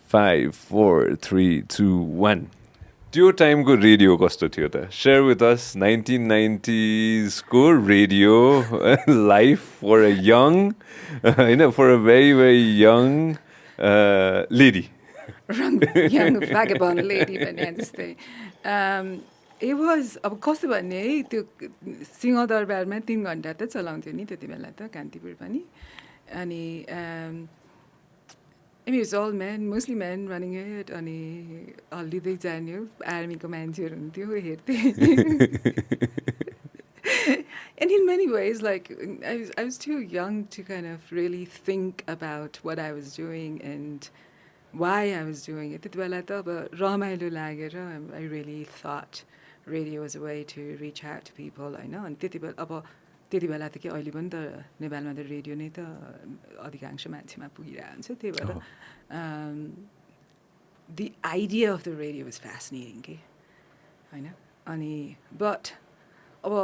5, 4, 3, 2, 1. त्यो टाइमको रेडियो कस्तो थियो त? Share with us 1990s को radio life for a young, for a very, very young lady. Young vagabond lady भने जस्तै. It was, अब कस्तो भन्ने है, त्यो सिंहदरबारमा 3 घण्टा त चलाउँथ्यो नि त्यति बेला त कान्तिपुर पनि. अनि I mean, it was all men, mostly men running it. अनि हल्लिँदै जाने हो, आर्मीको मान्छेहरू हुन्थ्यो, हेर्थे. And in many ways, like, I was too young to kind of really think about what I was doing and why I was doing it. त्यति बेला त अब रमाइलो लागेर I really thought radio was a way to reach out to people, होइन. अनि त्यति बेला त के अहिले पनि त नेपालमा त रेडियो नै त अधिकांश मान्छेमा पुगिरहेको हुन्छ. त्यही भएर the idea of the radio was fascinating के होइन. अनि but अब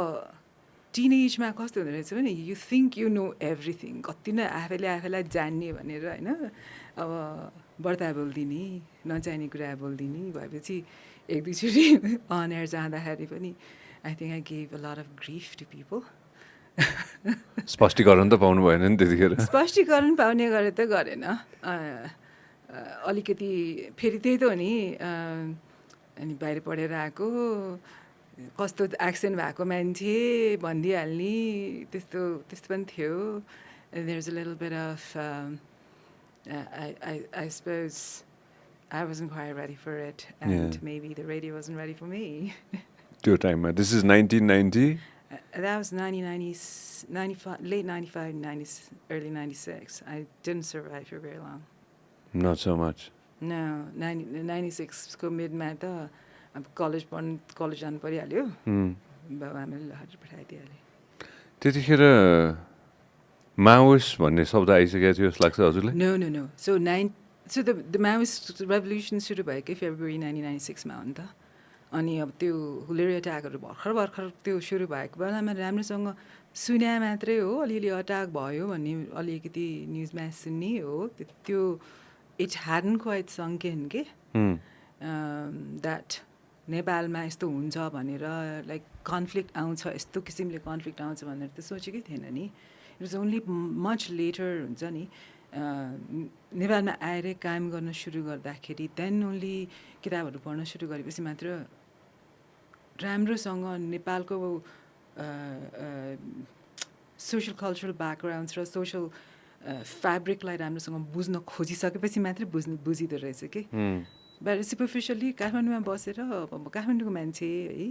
टिनेजमा कस्तो हुँदो रहेछ भने you think you know everything, कति नै आफैलाई जान्ने भनेर होइन. अब बढ्ता बोल्दिने, नजाने कुरा बोल्दिने भएपछि एक दुईचोटि अन एयर जाँदाखेरि पनि I think I gave a lot of grief to people. स्पष्टीकरण त पाउनु भएन नि त्यतिखेर. स्पष्टीकरण पाउने गरे त गरेन. अलिकति फेरि त्यही त हो नि. अनि बाहिर पढेर आएको कस्तो एक्सेन्ट भएको मान्छे भनिदिइहाल्ने त्यस्तो पनि थियो. There's a little bit of I suppose I wasn't quite ready for it, and maybe the radio wasn't ready for me. Your time, this is 1990? That was 95, late 95, early 96. I didn't survive for very long. Not so much? No, 96 को मिडमा त अब college जानु परिहाल्यो. बाबाआमाले लहर पठाइदिइहाले. त्यतिखेर Maoist भन्ने शब्द आइसकेको थियो जस्तो लाग्छ हजुरलाई? No. So the Maoist revolution सुरु भएको February 1996 मा हो नि त. अनि अब त्यो हुलेरी अट्याकहरू भर्खर त्यो सुरु भएको बेलामा राम्रोसँग सुने मात्रै हो. अलिअलि अट्याक भयो भन्ने अलिकति न्युजमा सुन्ने हो. त्यो it hadn't quite sunk in के that नेपालमा यस्तो हुन्छ भनेर लाइक कन्फ्लिक्ट आउँछ, यस्तो किसिमले कन्फ्लिक्ट आउँछ भनेर त सोचेकै थिएन नि. It was only much later हुन्छ नि नेपालमा आएर काम गर्न सुरु गर्दाखेरि then only किताबहरू पढ्न सुरु गरेपछि मात्र राम्रोसँग नेपालको सोशल कल्चरल ब्याकग्राउन्ड्स र सोशल फ्याब्रिकलाई राम्रोसँग बुझ्न खोजिसकेपछि मात्रै बुझिँदो रहेछ कि. बट सुपरफिसियली काठमाडौँमा बसेर अब काठमाडौँको मान्छे है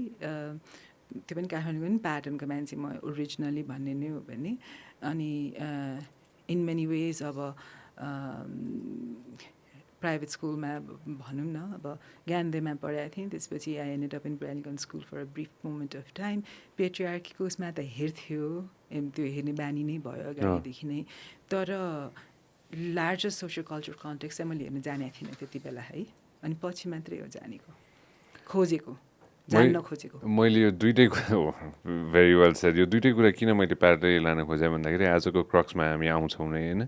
त्यो पनि काठमाडौँको पनि प्याटर्नको मान्छे म ओरिजिनली भन्ने नै हो भने. अनि इन मेनी वेज अब प्राइभेट स्कुलमा भनौँ न अब ज्ञानदेवमा पढाएको थिएँ. त्यसपछि आई एन्डेड अप इन ब्रालिगन school for a brief moment of time. पेट्रिआर्कीको उसमा त हेर्थ्यो, त्यो हेर्ने बानी नै भयो अगाडिदेखि नै. तर लार्जर सोसियल कल्चर कन्टेक्स्ट चाहिँ मैले हेर्न जानेको थिइनँ त्यति बेला है. अनि पछि मात्रै हो जानेको, खोजेको, जान्न खोजेको. मैले यो दुइटै भेरी वेल सेड. यो दुइटै कुरा किन मैले प्यारलै लान खोजेँ भन्दाखेरि आजको क्रक्समा हामी आउँछौँ नै होइन.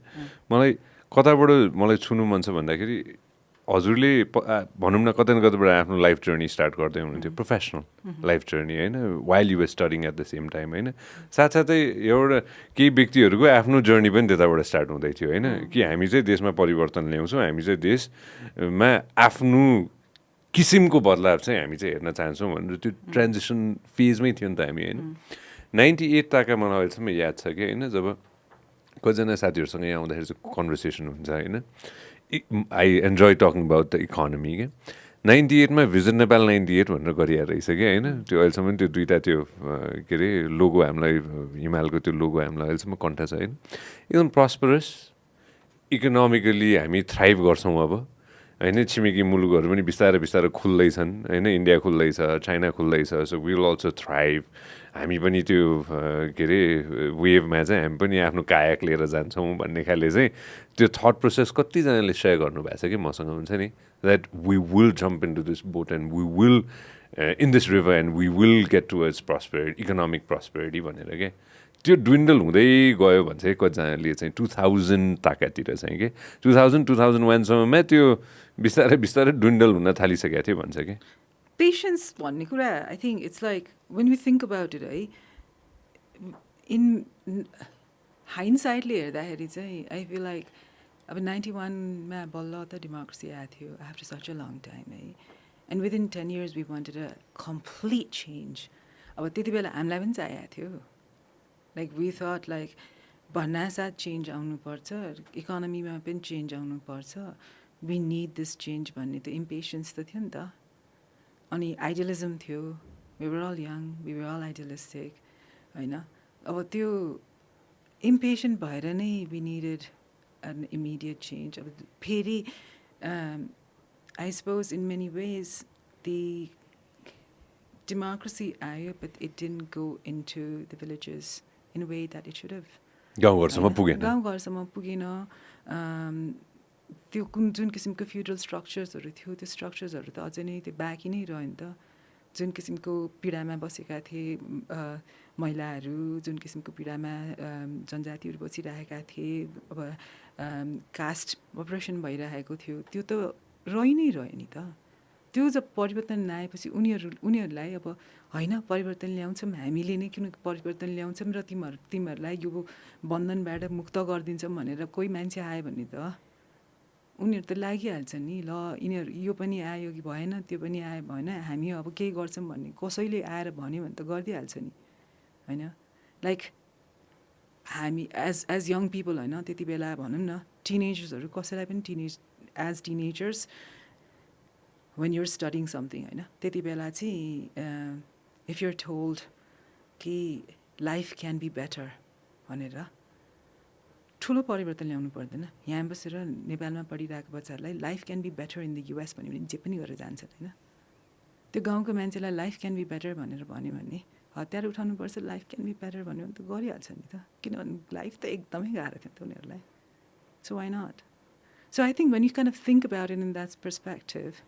मलाई कताबाट मलाई छुनु मन छ भन्दाखेरि हजुरले भनौँ न कतै न कतैबाट आफ्नो लाइफ जर्नी स्टार्ट गर्दै हुनुहुन्थ्यो, प्रोफेसनल लाइफ जर्नी होइन, while you were studying at the same time होइन. साथसाथै एउटा केही व्यक्तिहरूको आफ्नो जर्नी पनि त्यताबाट स्टार्ट हुँदै थियो होइन. कि हामी चाहिँ देशमा परिवर्तन ल्याउँछौँ, हामी चाहिँ देशमा आफ्नो किसिमको बदलाव चाहिँ हामी चाहिँ हेर्न चाहन्छौँ भनेर त्यो ट्रान्जिसन फेजमै थियो नि त हामी होइन. 98 ताका मलाई अहिलेसम्म याद छ कि होइन, जब कतिजना साथीहरूसँग यहाँ आउँदाखेरि चाहिँ कन्भर्सेसन हुन्छ होइन. I enjoy talking about the economy क्या. 98 मा भिजन नेपाल 98 भनेर गरिरहेको रहेछ कि होइन. त्यो अहिलेसम्म त्यो दुइटा त्यो के अरे लोगो हामीलाई हिमालको त्यो लोगो हामीलाई अहिलेसम्म कन्ठ छ होइन. एकदम प्रस्परस इकोनोमिकली हामी थ्राइभ गर्छौँ अब होइन. छिमेकी मुलुकहरू पनि बिस्तारै खुल्दैछन् होइन. इन्डिया खुल्दैछ, चाइना खुल्दैछ. So will also thrive. हामी पनि त्यो के अरे वेभमा चाहिँ हामी पनि आफ्नो कायाक लिएर जान्छौँ भन्ने खाले चाहिँ त्यो थट प्रोसेस कतिजनाले सेयर गर्नुभएको छ कि मसँग हुन्छ नि. That we will jump into this boat and we will in this river and we will get towards prosperity, economic prosperity भनेर क्या. त्यो ड्विन्डल हुँदै गयो भने चाहिँ कतिजनाले चाहिँ 2000 ताकातिर चाहिँ के 2000-2001 सम्ममा त्यो बिस्तारै बिस्तारै डुन्डल हुन थालिसकेको थियो भन्छ कि पेसेन्स भन्ने कुरा I think it's like when we think about it है इन हाइन्डसाइडले हेर्दाखेरि चाहिँ आई फिल लाइक अब 91मा बल्ल त डेमोक्रेसी आएको थियो after such a long time है and within 10 years we wanted a complete change अब त्यति बेला हामीलाई पनि चाहिएको थियो लाइक वी थट लाइक भन्नासाथ चेन्ज आउनुपर्छ इकोनोमीमा पनि चेन्ज आउनुपर्छ वी निड दिस चेन्ज भन्ने त इम्पेसेन्स त थियो नि त अनि आइडियलिजम थियो we were all young we were all idealistic होइन अब त्यो इम्पेसेन्ट भएर नै we needed an immediate change अब फेरि I suppose in many ways the democracy आयो but it didn't go into the villages in a way that it should have गाउँघरसम्म पुगेन गाउँघरसम्म पुगेन त्यो कुन जुन किसिमको फ्युडल स्ट्रक्चर्सहरू थियो त्यो स्ट्रक्चर्सहरू त अझै नै त्यो बाँकी नै रह्यो नि त जुन किसिमको पीडामा बसेका थिए महिलाहरू जुन किसिमको पीडामा जनजातिहरू बसिरहेका थिए अब कास्ट अपरेसन भइरहेको थियो त्यो त रहि नै रह्यो नि त त्यो जब परिवर्तन नआएपछि उनीहरूलाई अब होइन परिवर्तन ल्याउँछौँ हामीले नै किन परिवर्तन ल्याउँछौँ र तिमीहरूलाई यो बन्धनबाट मुक्त गरिदिन्छौँ भनेर कोही मान्छे आयो भने त उनीहरू त लागिहाल्छ नि ल यिनीहरू यो पनि आयो कि भएन त्यो पनि आयो भएन हामी अब केही गर्छौँ भन्ने कसैले आएर भन्यो भने त गरिदिइहाल्छ नि होइन लाइक हामी एज यङ पिपल होइन त्यति बेला भनौँ न टिनेजर्सहरू कसैलाई पनि as teenagers when you're studying something होइन त्यति बेला चाहिँ if you're told कि life can be better भनेर ठुलो परिवर्तन ल्याउनु पर्दैन यहाँ बसेर नेपालमा पढिरहेको बच्चाहरूलाई life can be better in the US भन्यो भने जे पनि गरेर जान्छन् होइन त्यो गाउँको मान्छेलाई लाइफ क्यान बी बेटर भनेर भन्यो भने हतियार उठाउनुपर्छ लाइफ क्यान बी बेटर भन्यो भने त गरिहाल्छ नि त किनभने लाइफ त एकदमै गाह्रो थियो नि त उनीहरूलाई so why not so I think when you kind of think about it in that perspective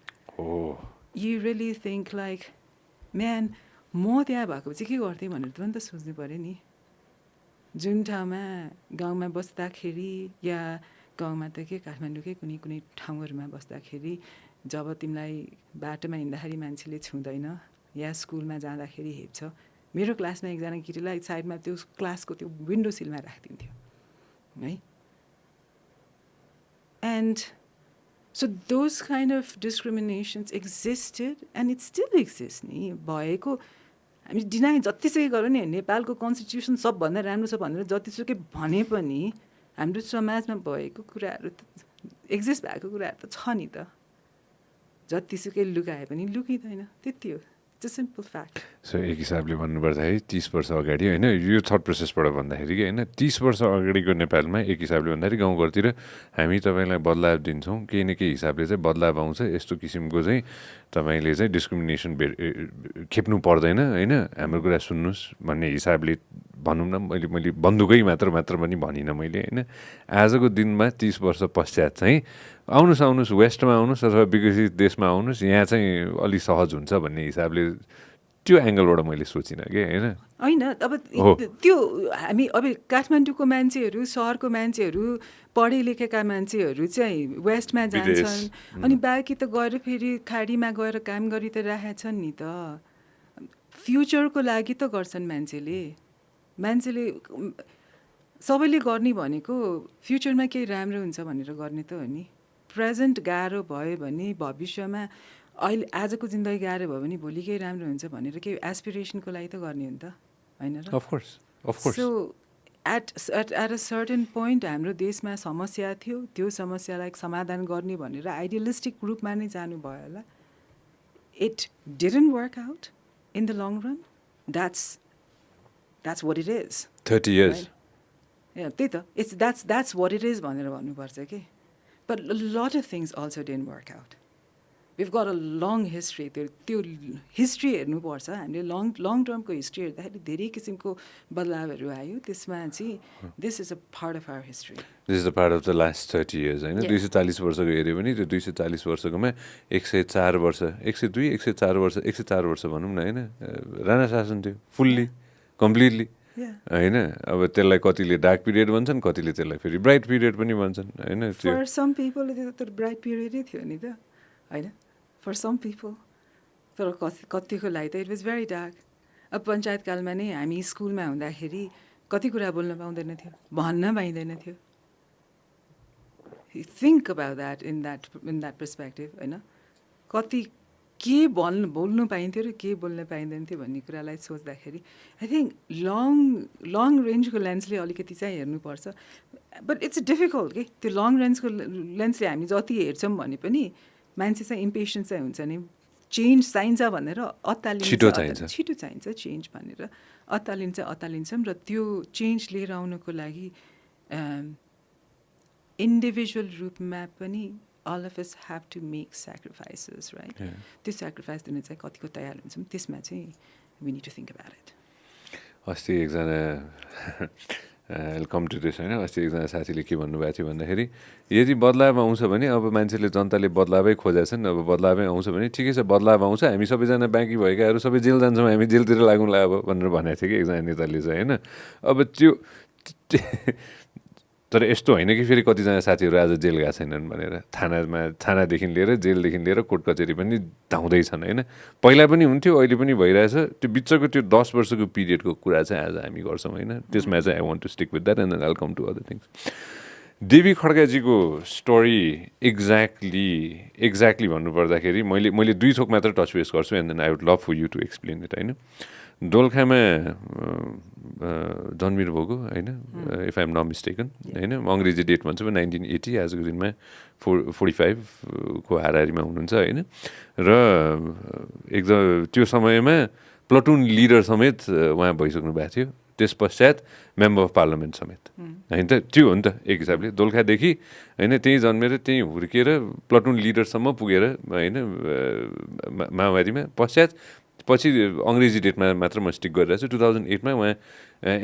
you really think like man म त्यहाँ भएको चाहिँ के गर्थेँ भनेर त पनि त सोच्नु पऱ्यो नि जुन ठाउँमा गाउँमा बस्दाखेरि या गाउँमा त के काठमाडौँकै कुनै कुनै ठाउँहरूमा बस्दाखेरि जब तिमीलाई बाटोमा हिँड्दाखेरि मान्छेले छुँदैन या स्कुलमा जाँदाखेरि हेप्छ मेरो क्लासमा एकजना केटीलाई साइडमा त्यो क्लासको त्यो विन्डो सिलमा राखिदिन्थ्यो है and So those kind of discriminations existed and it still exists नि भएको हामी डिनाइ जतिसुकै गरौँ नि नेपालको कन्स्टिट्युसन सबभन्दा राम्रो छ भनेर जतिसुकै भने पनि हाम्रो समाजमा भएको कुराहरू त एक्जिस्ट भएको कुराहरू त छ नि त जतिसुकै लुकाए पनि लुकिँदैन त्यति हो it's a simple fact so एक हिसाबले भन्नुपर्दाखेरि 30 वर्ष अगाडि होइन यो थट प्रोसेसबाट भन्दाखेरि कि होइन 30 वर्ष अगाडिको नेपालमा एक हिसाबले भन्दाखेरि गाउँघरतिर हामी तपाईँलाई बदलाव दिन्छौँ केही न केही हिसाबले चाहिँ बदलाव आउँछ यस्तो किसिमको चाहिँ तपाईँले चाहिँ डिस्क्रिमिनेसन खेप्नु पर्दैन होइन हाम्रो कुरा सुन्नुहोस् भन्ने हिसाबले भनौँ न मैले बन्दुकै मात्र पनि भनिनँ मैले होइन आजको दिनमा 30 वर्ष पश्चात चाहिँ आउनुहोस् वेस्टमा आउनुहोस् अथवा विकसित देशमा आउनुहोस् यहाँ चाहिँ अलिक सहज हुन्छ भन्ने हिसाबले त्यो एङ्गलबाट मैले सोचिनँ कि होइन अब त्यो हामी अब काठमाडौँको मान्छेहरू सहरको मान्छेहरू पढे लेखेका मान्छेहरू चाहिँ वेस्टमा जान्छन् अनि बाँकी त गएर फेरि खाडीमा गएर काम गरि त राखेछन् नि त फ्युचरको लागि त गर्छन् मान्छेले सबैले गर्ने भनेको फ्युचरमा केही राम्रो हुन्छ भनेर गर्ने त हो नि प्रेजेन्ट गाह्रो भयो भने भविष्यमा अहिले आजको जिन्दगी गाह्रो भयो भने भोलि केही राम्रो हुन्छ भनेर केही एस्पिरेसनको लागि त गर्ने हो नि त होइन र of course so at a certain point हाम्रो देशमा समस्या थियो त्यो समस्यालाई समाधान गर्ने भनेर आइडियलिस्टिक रूपमा नै जानुभयो होला it didn't work out in the long run that's what it is 30 years त्यही त द्याट्स वाट इट इज भनेर भन्नुपर्छ कि but lot of things also didn't work out we've got a long history त्यो हिस्ट्री हेर्नुपर्छ हामीले long टर्मको history हेर्दाखेरि धेरै किसिमको बदलावहरू आयो त्यसमा चाहिँ this is a part of our history this is the part of the last 30 years होइन 240 वर्षको हेऱ्यो भने त्यो 240 वर्षकोमा 104 वर्ष 102 104 वर्ष 104 वर्ष भनौँ न होइन राणा शासन थियो फुल्ली कम्प्लिटली होइन अब त्यसलाई कतिले डार्क पिरियड भन्छन् कतिले त्यसलाई फेरि ब्राइट पिरियड पनि भन्छन् होइन फर सम पिपल त्यो ब्राइट पिरियडै थियो नि त होइन फर सम पिपल तर कतिको लागि त इट वाज भेरी डार्क अब पञ्चायतकालमा नै हामी स्कुलमा हुँदाखेरि कति कुरा बोल्न पाउँदैन थियो भन्न पाइँदैन थियो think about that in that perspective होइन कति के बोल्नु पाइन्थ्यो र के बोल्न पाइँदैन थियो भन्ने कुरालाई सोच्दाखेरि आई थिङ्क लङ रेन्जको लेन्सले अलिकति चाहिँ हेर्नुपर्छ बट इट्स डिफिकल्ट के त्यो लङ रेन्जको लेन्सले हामी जति हेर्छौँ भने पनि मान्छे चाहिँ इम्पेसेन्स चाहिँ हुन्छ नि चेन्ज चाहिन्छ भनेर छिटो चाहिन्छ चेन्ज भनेर अत्तालिन्छौँ र त्यो चेन्ज लिएर आउनको लागि इन्डिभिजुअल रूपमा पनि all of us have to make sacrifices, right? त्यो sacrifice दिन चाहिँ कतिको तयार हुन्छौँ त्यसमा चाहिँ we need to think about it. अस्ति एकजना कम टु दिस होइन अस्ति एकजना साथीले के भन्नुभएको थियो भन्दाखेरि यदि बदलाव आउँछ भने अब मान्छेले जनताले बदलावै खोजेछन् अब बदलावै आउँछ भने ठिकै छ बदलाव आउँछ हामी सबैजना बाँकी भएकाहरू सबै जेल जान्छौँ हामी जेलतिर लागौँला अब भनेर भनेको थियो कि एकजना नेताले चाहिँ होइन अब त्यो तर यस्तो होइन कि फेरि कतिजना साथीहरू आज जेल गएको छैनन् भनेर थानादेखि लिएर जेलदेखि लिएर कोर्ट कचेरी पनि धाउँदैछन् होइन पहिला पनि हुन्थ्यो अहिले पनि भइरहेछ त्यो बिचको त्यो 10 वर्षको पिरियडको कुरा चाहिँ आज हामी गर्छौँ होइन त्यसमा चाहिँ I want to stick with that and I will come to other things Devi खड्काजीको स्टोरी एक्ज्याक्टली भन्नुपर्दाखेरि मैले 2 थोक मात्र टच बेस गर्छु and then I would love for you to explain it होइन दोलखामा जन्मिनु भएको होइन if I am not mistaken होइन अङ्ग्रेजी डेट भन्छ 1980 आजको दिनमा 45 को हाराहारीमा हुनुहुन्छ होइन र एकदम त्यो समयमा प्लटुन लिडर समेत उहाँ भइसक्नु भएको थियो त्यस पश्चात मेम्बर अफ पार्लियामेन्ट समेत होइन त त्यो हो नि त एक हिसाबले दोलखादेखि होइन त्यहीँ जन्मेर त्यहीँ हुर्किएर प्लटुन लिडरसम्म पुगेर होइन माओवादीमा पछि अङ्ग्रेजी डेटमा मात्र म स्टिक गरिरहेको छु 2008मा उहाँ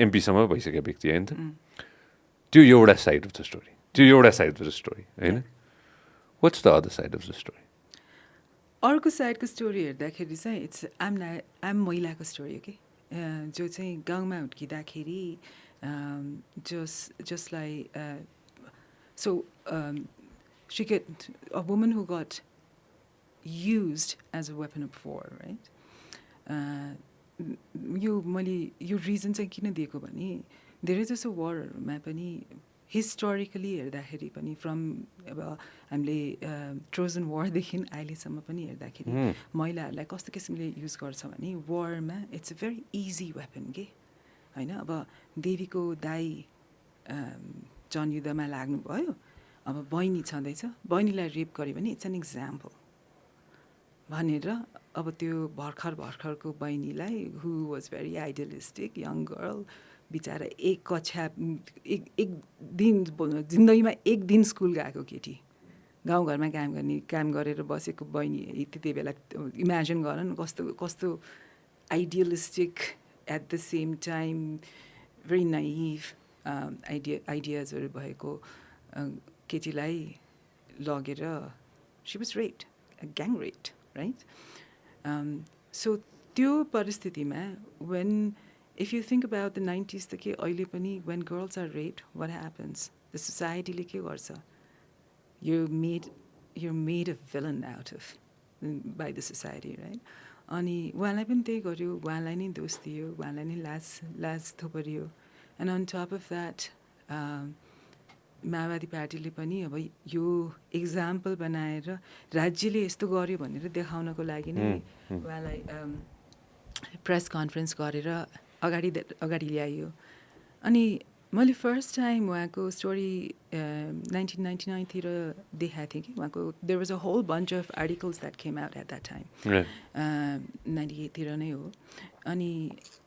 एमपीसम्म भइसकेको व्यक्ति होइन त त्यो एउटा साइड अफ द स्टोरी होइन what's the other side of the story अर्को साइडको स्टोरी हेर्दाखेरि चाहिँ इट्स आम महिलाको स्टोरी हो कि जो चाहिँ गाउँमा हुर्किँदाखेरि जसलाई so she get a woman who got used as a weapon of war right मैले यो रिजन चाहिँ किन दिएको भने धेरै जसो वरहरूमा पनि हिस्टोरिकली हेर्दाखेरि पनि फ्रम अब हामीले ट्रोजन वरदेखि अहिलेसम्म पनि हेर्दाखेरि महिलाहरूलाई कस्तो किसिमले युज गर्छ भने वरमा it's a very easy weapon के होइन अब देवीको दाई जनयुद्धमा लाग्नुभयो अब बहिनी छँदैछ बहिनीलाई रेप गर्यो भने इट्स एन इक्जाम्पल भनेर अब त्यो भर्खरको बहिनीलाई who was very idealistic young girl बिचरा एक दिन जिन्दगीमा एक दिन स्कुल गएको केटी गाउँघरमा काम गरेर बसेको बहिनी त्यति बेला इमेजिन गर न कस्तो idealistic at the same time very naive आइडियाजहरू भएको केटीलाई लगेर she was raped gang raped right? So त्यो परिस्थितिमा if you think about the 90s the के अहिले पनि when girls are raped what happens the society ले के गर्छ you're made a villain out of by the society right अनि उहाँलाई पनि त्यही गर्यो उहाँलाई नै दोष दियो उहाँलाई नै लाज थोपरियो and on top of that माओवादी पार्टीले पनि अब यो इक्जाम्पल बनाएर राज्यले यस्तो गर्यो भनेर देखाउनको लागि नै उहाँलाई प्रेस कन्फरेन्स गरेर अगाडि ल्याइयो अनि मैले फर्स्ट टाइम उहाँको स्टोरी 1999 तिर देखाएको थिएँ कि उहाँको there was a whole bunch of articles that came out at that time 98 तिर नै हो अनि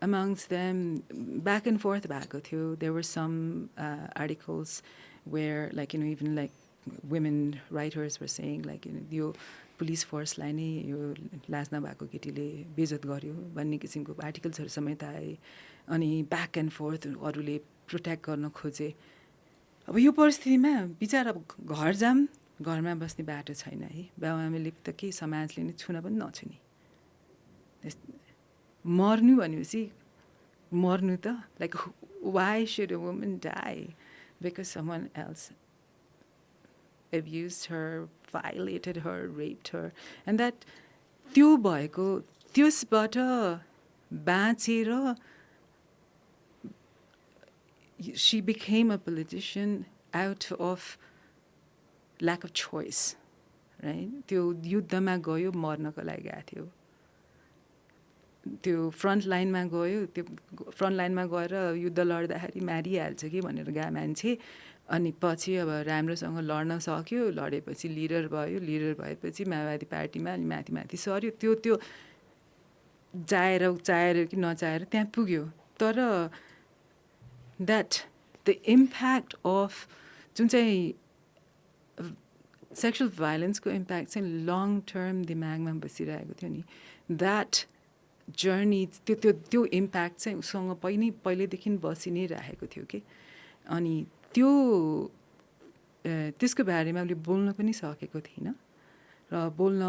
amongst them back and forth भएको थियो there were some articles where like even like women writers were saying like यो police फोर्सलाई नै यो लाज नभएको केटीले बेइज्जत गर्यो भन्ने किसिमको आर्टिकल्सहरू समेत आए अनि ब्याक एन्ड फोर्थ अरूले प्रोटेक्ट गर्न खोजे अब यो परिस्थितिमा बिचारा घर जाम घरमा बस्ने बाटो छैन है बाबुआमाले त के समाजले नै छुन पनि नछुने मर्नु भनेपछि मर्नु त like why should a woman die because someone else abused her, violated her, raped her, and that त्यो भएको त्यसबाट बाँचेर she became a politician out of lack of choice, right? त्यो युद्धमा गयो मर्नको लागि गएको थियो त्यो फ्रन्ट लाइनमा गयो त्यो फ्रन्ट लाइनमा गएर युद्ध लड्दाखेरि मारिहाल्छ कि भनेर गएको मान्छे अनि पछि अब राम्रोसँग लड्न सक्यो लडेपछि लिडर भयो लिडर भएपछि माओवादी पार्टीमा अनि माथि माथि सर्यो त्यो त्यो चाहेर कि नचाहेर त्यहाँ पुग्यो तर द्याट द इम्प्याक्ट अफ जुन चाहिँ सेक्सुअल भाइलेन्सको इम्प्याक्ट चाहिँ लङ टर्म दिमागमा बसिरहेको थियो नि द्याट जर्नी त्यो इम्प्याक्ट चाहिँ उसँग पहिल्यैदेखि बसि नै राखेको थियो कि अनि त्यो त्यसको बारेमा उसले बोल्न पनि सकेको थिएन र बोल्न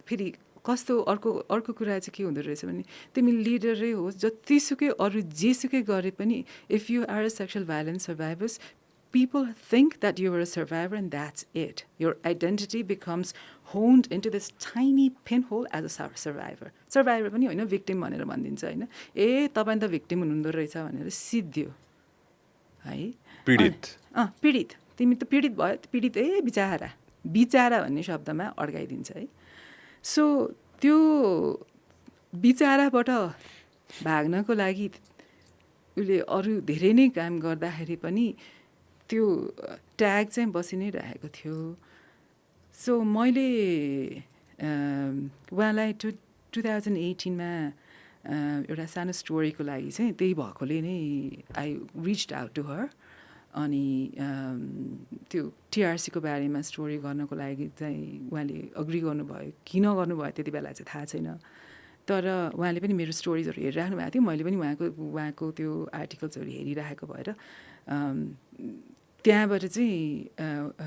फेरि कस्तो अर्को कुरा चाहिँ के हुँदो रहेछ भने तिमी लिडरै होस् जतिसुकै अरू जेसुकै गरे पनि if you are a sexual violence survivors people think that you are a survivor and that's it. Your identity becomes honed into this tiny pinhole as a survivor. Survivor पनि होइन victim भनेर भनिदिन्छ होइन ए तपाईँ त victim हुनुहुँदो रहेछ भनेर सिद्धियो है पीडित तिमी त पीडित भयो पीडित ए बिचारा भन्ने शब्दमा अड्काइदिन्छ है सो त्यो बिचाराबाट भाग्नको लागि उसले अरू धेरै नै काम गर्दाखेरि पनि त्यो ट्याग चाहिँ बसि नै राखेको थियो सो मैले उहाँलाई 2018मा एउटा सानो स्टोरीको लागि चाहिँ त्यही भएकोले नै I reached out to her अनि त्यो टिआरसीको बारेमा स्टोरी गर्नको लागि चाहिँ उहाँले अग्री गर्नुभयो किन गर्नुभयो त्यति बेला चाहिँ थाहा छैन तर उहाँले पनि मेरो स्टोरिजहरू हेरिराख्नु भएको थियो मैले पनि उहाँको त्यो आर्टिकल्सहरू हेरिराखेको भएर त्यहाँबाट चाहिँ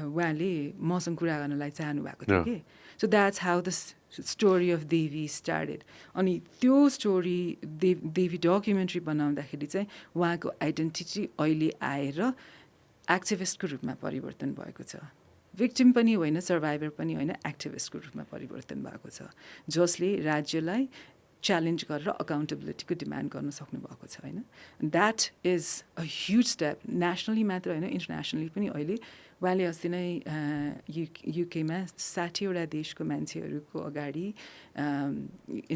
उहाँले मसँग कुरा गर्नलाई चाहनु भएको थियो कि so that's how the story of Devi started अनि त्यो स्टोरी देवी डकुमेन्ट्री बनाउँदाखेरि चाहिँ उहाँको आइडेन्टिटी अहिले आएर एक्टिभिस्टको रूपमा परिवर्तन भएको छ विक्टिम पनि होइन सर्भाइभर पनि होइन एक्टिभिस्टको रूपमा परिवर्तन भएको छ जसले राज्यलाई च्यालेन्ज गरेर अकाउन्टेबिलिटीको डिमान्ड गर्न सक्नुभएको छ होइन that is a huge step nationally मात्र होइन इन्टरनेसनली पनि अहिले उहाँले अस्ति नै युकेमा 60वटा देशको मान्छेहरूको अगाडि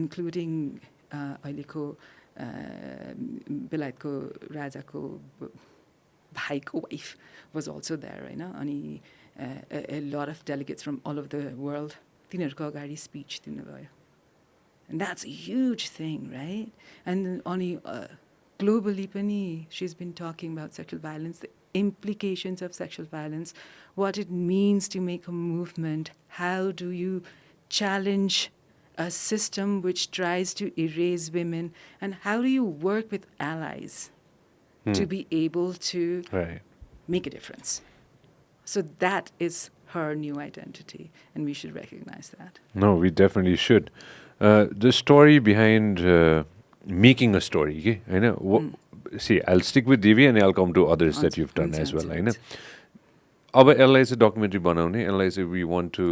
इन्क्लुडिङ अहिलेको बेलायतको राजाको भाइको वाइफ वाज अल्सो देयर होइन अनि a lot of delegates from all over the world तिनीहरूको अगाडि स्पिच दिनुभयो and that's a huge thing right and only globally pani she's been talking about sexual violence the implications of sexual violence what it means to make a movement how do you challenge a system which tries to erase women and how do you work with allies to be able to make a difference so that is her new identity and we should recognize that no we definitely should the story behind making a story okay I know see I'll stick with Devi and I'll come to others that you've done as well I know अब यसलाई चाहिँ documentary बनाउने यसलाई चाहिँ we want to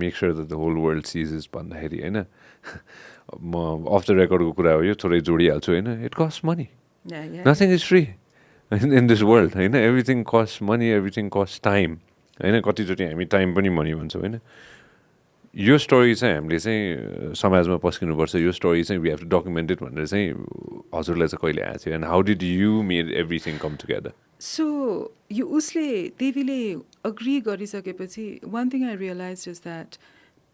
make sure that the whole world sees भन्दाखेरि होइन म of the रेकर्डको कुरा हो यो थोरै जोडिहाल्छु होइन it cost money nothing is free in this world होइन everything cost money everything cost time होइन कतिचोटि हामी टाइम पनि मनी भन्छौँ होइन यो स्टोरी चाहिँ हामीले चाहिँ समाजमा पस्किनुपर्छ यो स्टोरी चाहिँ वी हेभ टु डकुमेन्टेड भनेर चाहिँ हजुरलाई चाहिँ कहिले आएको थियो and how did you made everything come together so यो उसले देवीले अग्री गरिसकेपछि one thing I realize is that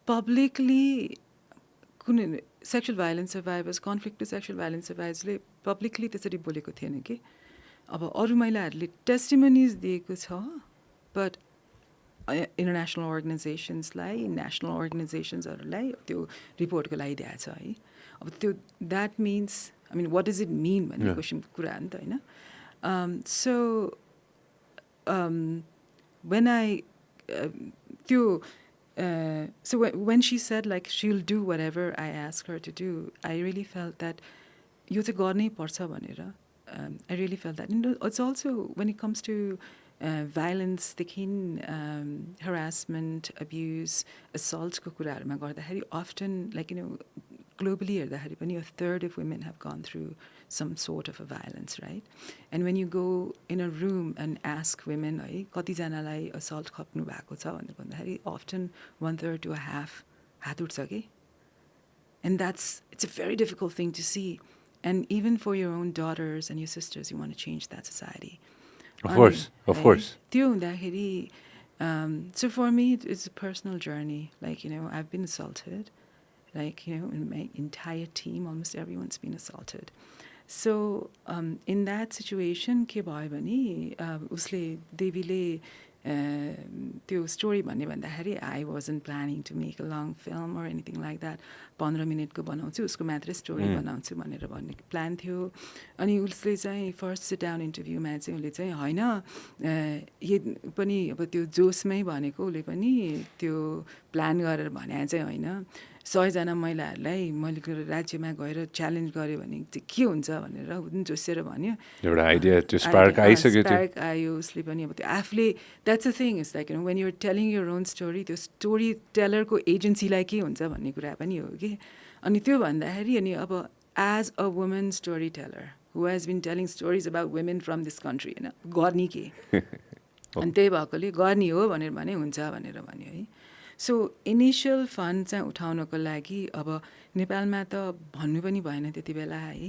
publicly कुनै sexual violence survivors conflict to sexual violence सर्भाइभर्सले पब्लिकली त्यसरी बोलेको थिएन कि अब अरू महिलाहरूले टेस्टिमोनिज दिएको छ बट इन्टरनेसनल अर्गनाइजेसन्सलाई नेसनल अर्गनाइजेसन्सहरूलाई त्यो रिपोर्टको लागि दिएको छ है अब त्यो that means I mean what does it mean भन्ने क्वेसनको कुरा हो नि त होइन so when I so when she said like she'll do whatever I ask her to do I really felt that यो चाहिँ गर्नै पर्छ भनेर I really feel that it's also when it comes to भाइलेन्सदेखि हरासमेन्ट अब्युज असल्टको कुराहरूमा गर्दाखेरि often like globally हेर्दाखेरि पनि a third of women have gone through some sort of a violence, right? And when you go in a room and ask women, है कतिजनालाई assault खप्नु भएको छ भनेर भन्दाखेरि often 1/3 to a half हात उठ्छ कि. And it's a very difficult thing to see. And even for your own daughters and your sisters, you want to change that society. Of course. त्यो हुँदाखेरि so for me, it's a personal journey. Like, I've been assaulted. Like, in my entire team, almost everyone's been assaulted. So, in that situation, के भयो भने उसले देवीले त्यो story भन्ने भन्दाखेरि I wasn't planning to make a long film or anything like that. 15 मिनटको बनाउँछु, उसको मात्रै स्टोरी बनाउँछु भनेर भन्ने प्लान थियो. अनि उसले चाहिँ फर्स्ट सिट डाउन इन्टरभ्यूमा चाहिँ उसले चाहिँ होइन यो पनि अब त्यो जोसमै भनेको उसले पनि त्यो प्लान गरेर भने चाहिँ होइन 100जना महिलाहरूलाई मैले राज्यमा गएर च्यालेन्ज गरेँ भने चाहिँ के हुन्छ भनेर पनि जोसेर भन्यो. एउटा आइडिया त्यो स्पार्क आइसक्यो त्यो स्पार्क आयो उसले पनि अब त्यो आफूले that's a thing is like when you're telling your own story त्यो स्टोरी टेलरको एजेन्सीलाई के हुन्छ भन्ने कुरा पनि हो कि. अनि त्यो भन्दाखेरि अनि अब as a woman storyteller who has been telling stories about women from this country होइन गर्ने के अनि त्यही भएकोले गर्ने हो भनेर भने हुन्छ भनेर भन्यो है. सो इनिसियल फन्ड चाहिँ उठाउनको लागि अब नेपालमा त भन्नु पनि भएन त्यति बेला है.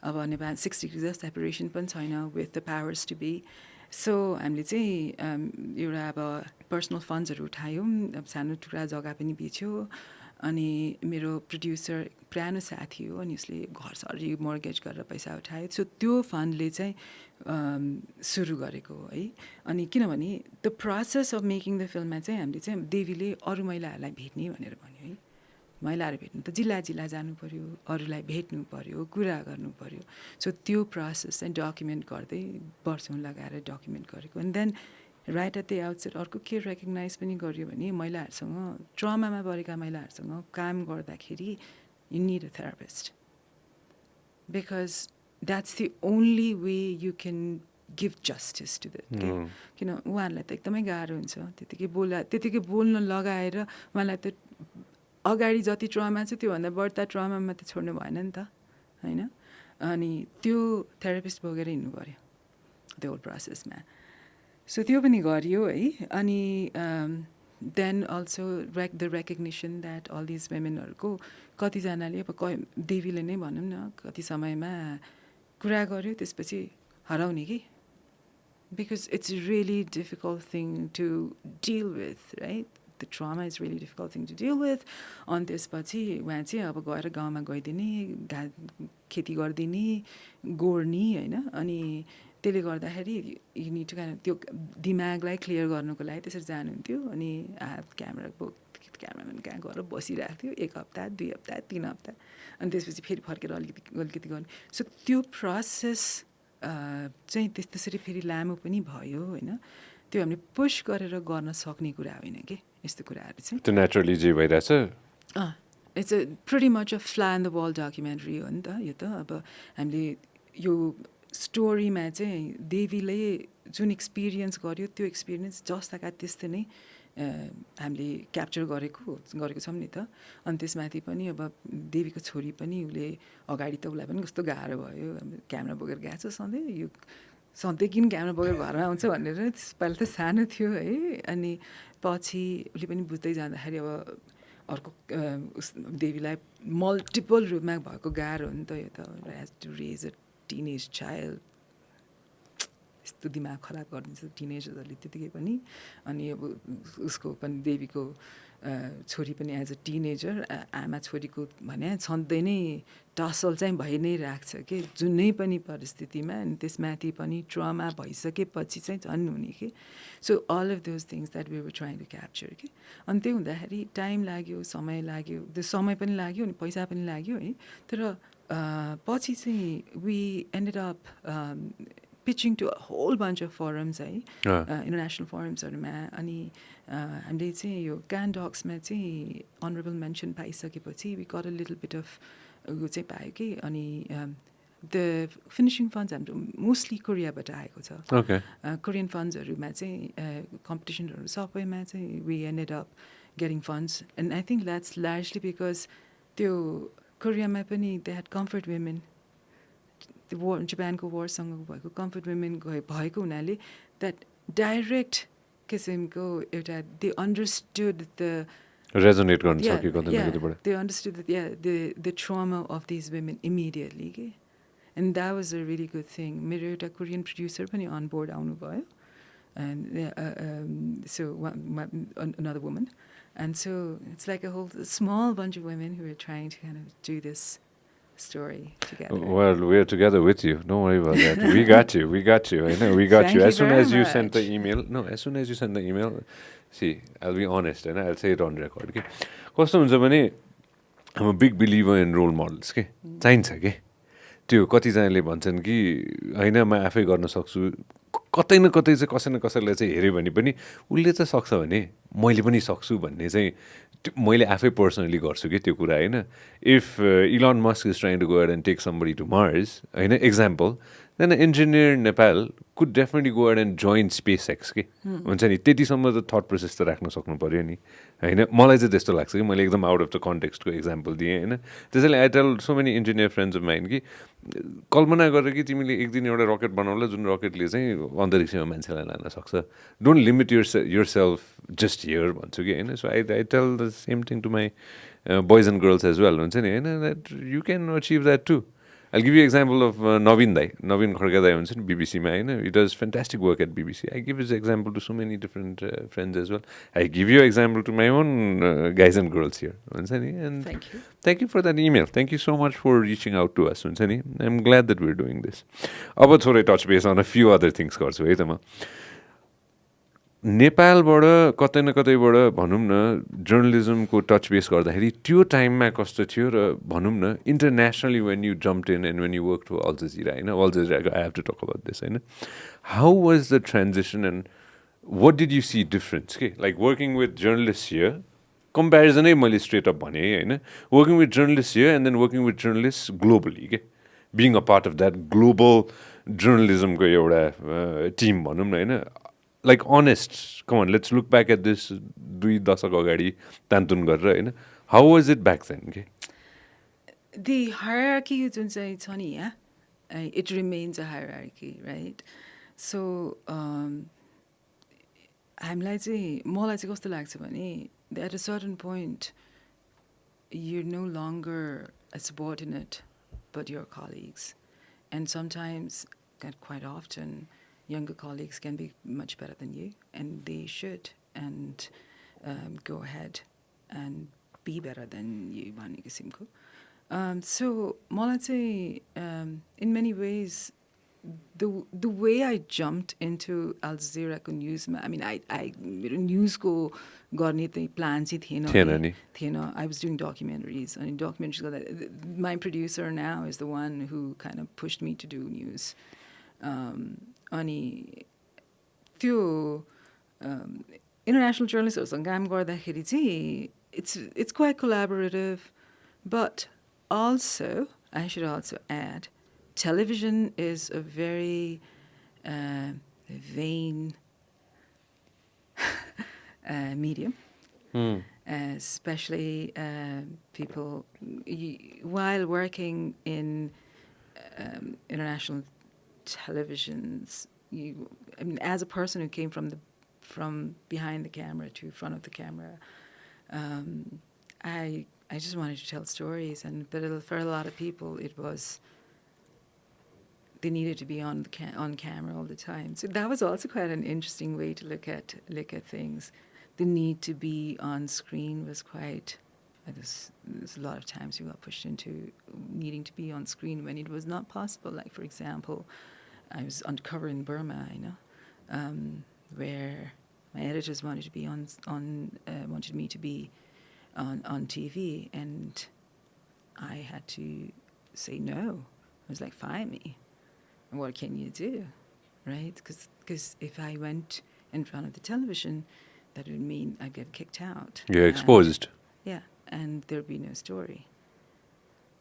अब नेपाल 6 degrees of separation पनि छैन with the powers to be. So हामीले चाहिँ एउटा अब पर्सनल फन्ड्सहरू उठायौँ. अब सानो टुक्रा जग्गा पनि बेच्यो. अनि मेरो प्रड्युसर पुरानो साथी हो अनि उसले घर सरी मोर्गेज गरेर पैसा उठायो. सो त्यो फन्डले चाहिँ सुरु गरेको हो है. अनि किनभने the process of making the फिल्ममा चाहिँ हामीले चाहिँ देवीले अरू महिलाहरूलाई भेट्ने भनेर भन्यो है. महिलाहरू भेट्नु त जिल्ला जिल्ला जानु पऱ्यो, अरूलाई भेट्नु पऱ्यो, कुरा गर्नु पऱ्यो. सो त्यो प्रोसेस चाहिँ डकुमेन्ट गर्दै वर्षौँ लगाएर डकुमेन्ट गरेको. And then right at the outset अर्को के रेकग्नाइज पनि गर्यो भने महिलाहरूसँग ट्रमामा परेका महिलाहरूसँग काम गर्दाखेरि you need a therapist because that's the only way you can give justice to that. किन उहाँहरूलाई त एकदमै गाह्रो हुन्छ त्यतिकै बोल्न लगाएर उहाँलाई त अगाडि जति ट्रमा छ त्योभन्दा बढ्ता ट्रमामा त छोड्नु भएन नि त होइन. अनि त्यो थेरापिस्ट बोकेर हिँड्नु पऱ्यो त्यो होल प्रोसेसमा. सो त्यो पनि गरियो है. अनि then also the recognition that all these वुमेनहरूको कतिजनाले अब देवीले नै भनौँ न कति समयमा कुरा गर्यो त्यसपछि हराउने कि. Because it's really difficult thing to deal with right. The trauma is really difficult thing to deal with. अनि त्यसपछि उहाँ चाहिँ अब गएर गाउँमा गइदिने खेती गरिदिने गोड्ने होइन. अनि त्यसले गर्दाखेरि यु निड टु त्यो दिमागलाई क्लियर गर्नुको लागि त्यसरी जानुहुन्थ्यो. अनि क्यामराम्यान कहाँ गएर बसिरहेको थियो 1 हप्ता 2 हप्ता 3 हप्ता. अनि त्यसपछि फेरि फर्केर अलिकति गर्ने. सो त्यो प्रोसेस चाहिँ त्यसरी फेरि लामो पनि भयो होइन. त्यो हामीले पुस गरेर गर्न सक्ने कुरा होइन कि यस्तो कुराहरू चाहिँ त्यो नेचुरली जे भइरहेछ. It's a pretty much a fly in the wall documentary हो नि त यो त. अब हामीले यो स्टोरीमा चाहिँ देवीले जुन एक्सपिरियन्स गर्यो त्यो एक्सपिरियन्स जस्ताका त्यस्तै नै हामीले क्याप्चर गरेको छौँ नि त. अनि त्यसमाथि पनि अब देवीको छोरी पनि उसले अगाडि त उसलाई पनि कस्तो गाह्रो भयो. क्यामेरा बोकेर गएको छ सधैँ किन क्यामेरा बोकेर घरमा आउँछ भनेर पहिला त सानो थियो है. अनि पछि उसले पनि बुझ्दै जाँदाखेरि अब अर्को देवीलाई मल्टिपल रूपमा भएको गाह्रो हो नि त यो त. Has to raise a teenage child यस्तो दिमाग खराब गरिदिन्छ टिनेजर्सहरूले त्यतिकै पनि. अनि अब उसको पनि देवीको छोरी पनि एज अ टिनेजर आमा छोरीको भने सधैँ नै टसल चाहिँ भइ नै राख्छ कि जुनै पनि परिस्थितिमा. अनि त्यसमाथि पनि ट्रमा भइसकेपछि चाहिँ झन् हुने कि. So all of those things that we were trying to capture कि. अनि त्यो हुँदाखेरि टाइम लाग्यो, समय लाग्यो, त्यो समय पनि लाग्यो अनि पैसा पनि लाग्यो है. तर पछि चाहिँ we ended up pitching to a whole bunch of forums है इन्टरनेसनल फोरम्सहरूमा. अनि हामीले चाहिँ यो कान डक्समा चाहिँ अनरेबल मेन्सन पाइसकेपछि we got a little bit of उयो चाहिँ पायो कि. अनि the finishing funds हाम्रो मोस्टली कोरियाबाट आएको छ Okay. कोरियन फन्ड्सहरूमा चाहिँ कम्पिटिसनहरू सबैमा चाहिँ we ended up getting funds and I think that's largely because त्यो कोरियामा पनि दे ह्याड कम्फर्ट वुमेन त्यो वार जापानको वारसँग भएको कम्फर्ट वुमेन भएको हुनाले द्याट डाइरेक्ट किसिमको एउटा दे अन्डरस्टुड द Resonate गर्न सक्यो कतै न कतैबाट. they understood that the trauma of these women immediately के and that was a really good thing. मेरो एउटा Korean producer पनि on board आउनु भयो and so another woman and so it's like a whole small bunch of women who are trying to kind of do this story together. Well, we're together with you. Don't worry about that. We got you. We got you. I know. We got Thank you. you As soon very as you much. send the email. No, as soon as you send the email. See, I'll be honest, and I'll say it on record. Okay. कस्तो हुन्छ भने I'm a big believer in role models. के चाहिन्छ के त्यो कतिजनाले भन्छन् कि होइन म आफै गर्न सक्छु कतै न कतै चाहिँ कसै न कसैलाई चाहिँ हेऱ्यो भने पनि उसले त सक्छ भने मैले पनि सक्छु भन्ने चाहिँ मैले आफै पर्सनली गर्छु कि त्यो कुरा होइन if Elon Musk is trying to go and take somebody to Mars होइन example then engineer Nepal could definitely go and join SpaceX के हुन्छ नि त्यतिसम्म त थट प्रोसेस त राख्न सक्नु पऱ्यो नि होइन मलाई चाहिँ त्यस्तो लाग्छ कि मैले एकदम आउट अफ द कन्टेक्स्टको एक्जाम्पल दिएँ होइन त्यसैले I tell so many engineer friends of mind कि कल्पना गरेर कि तिमीले एक दिन एउटा रकेट बनाउला जुन रकेटले चाहिँ अन्तरिक्षमा मान्छेलाई लान सक्छ don't limit yourself just here भन्छु कि होइन so I tell the same thing to my boys and girls as well हुन्छ नि होइन that you can achieve that too I'll give you an example of Navin Khadka Dai on BBC ma, he does fantastic work at BBC. I give his example to so many different friends as well. I give you an example to my own guys and girls here. And Thank you. Thank you for that email. Thank you so much for reaching out to us. I'm glad that we're doing this. Aba thorai touch base on a few other things गर्छु है त म नेपालबाट कतै न कतैबाट भनौँ न जर्नलिजमको touch base गर्दाखेरि त्यो टाइममा कस्तो थियो र भनौँ न internationally when you jump in and when you work to Al Jazeera होइन अल जजिराको I have to talk about this होइन how was the transition and what did you see difference के like working with journalist here कम्पेरिजनै मैले straight up भने होइन working with journalist here and then working with journalist globally के being a part of that global जर्नलिजमको एउटा team भनौँ न होइन like honest, come on, let's look back at this 2 दशक अगाडि तान्तुन गरेर होइन how was it back then? Okay? The hierarchy जुन चाहिँ छ नि यहाँ it remains a hierarchy, right? So हामीलाई चाहिँ मलाई चाहिँ कस्तो लाग्छ भने at a certain point you're no longer a subordinate but your colleagues and sometimes quite often younger colleagues can be much better than you, and they should, and go ahead and be better than you. So, मलाई चाहिँ in many ways, the way I jumped into Al Jazeera ko news ma, I mean, I news ko गर्ने चाहिँ plan चाहिँ थिएन. I was doing documentaries, and in documentaries, my producer now is the one who kind of pushed me to do news. अनि त्यो international जर्नलिस्टहरूसँग काम गर्दाखेरि चाहिँ it's quite collaborative, but also I should also add television is a very vain medium, especially people while working in international televisions. I mean, as a person who came from behind the camera to front of the camera, I just wanted to tell stories, but for a lot of people, it was they needed to be on camera all the time. So that was also quite an interesting way to look at things. The need to be on screen was quite. There's a lot of times you got pushed into needing to be on screen when it was not possible. Like, for example, I was undercover in Burma, where my editors wanted me to be on TV, and I had to say no. I was like, fire me. What can you do, right? Because if I went in front of the television, that would mean I'd get kicked out. You're exposed. Yeah, and there'd be no story.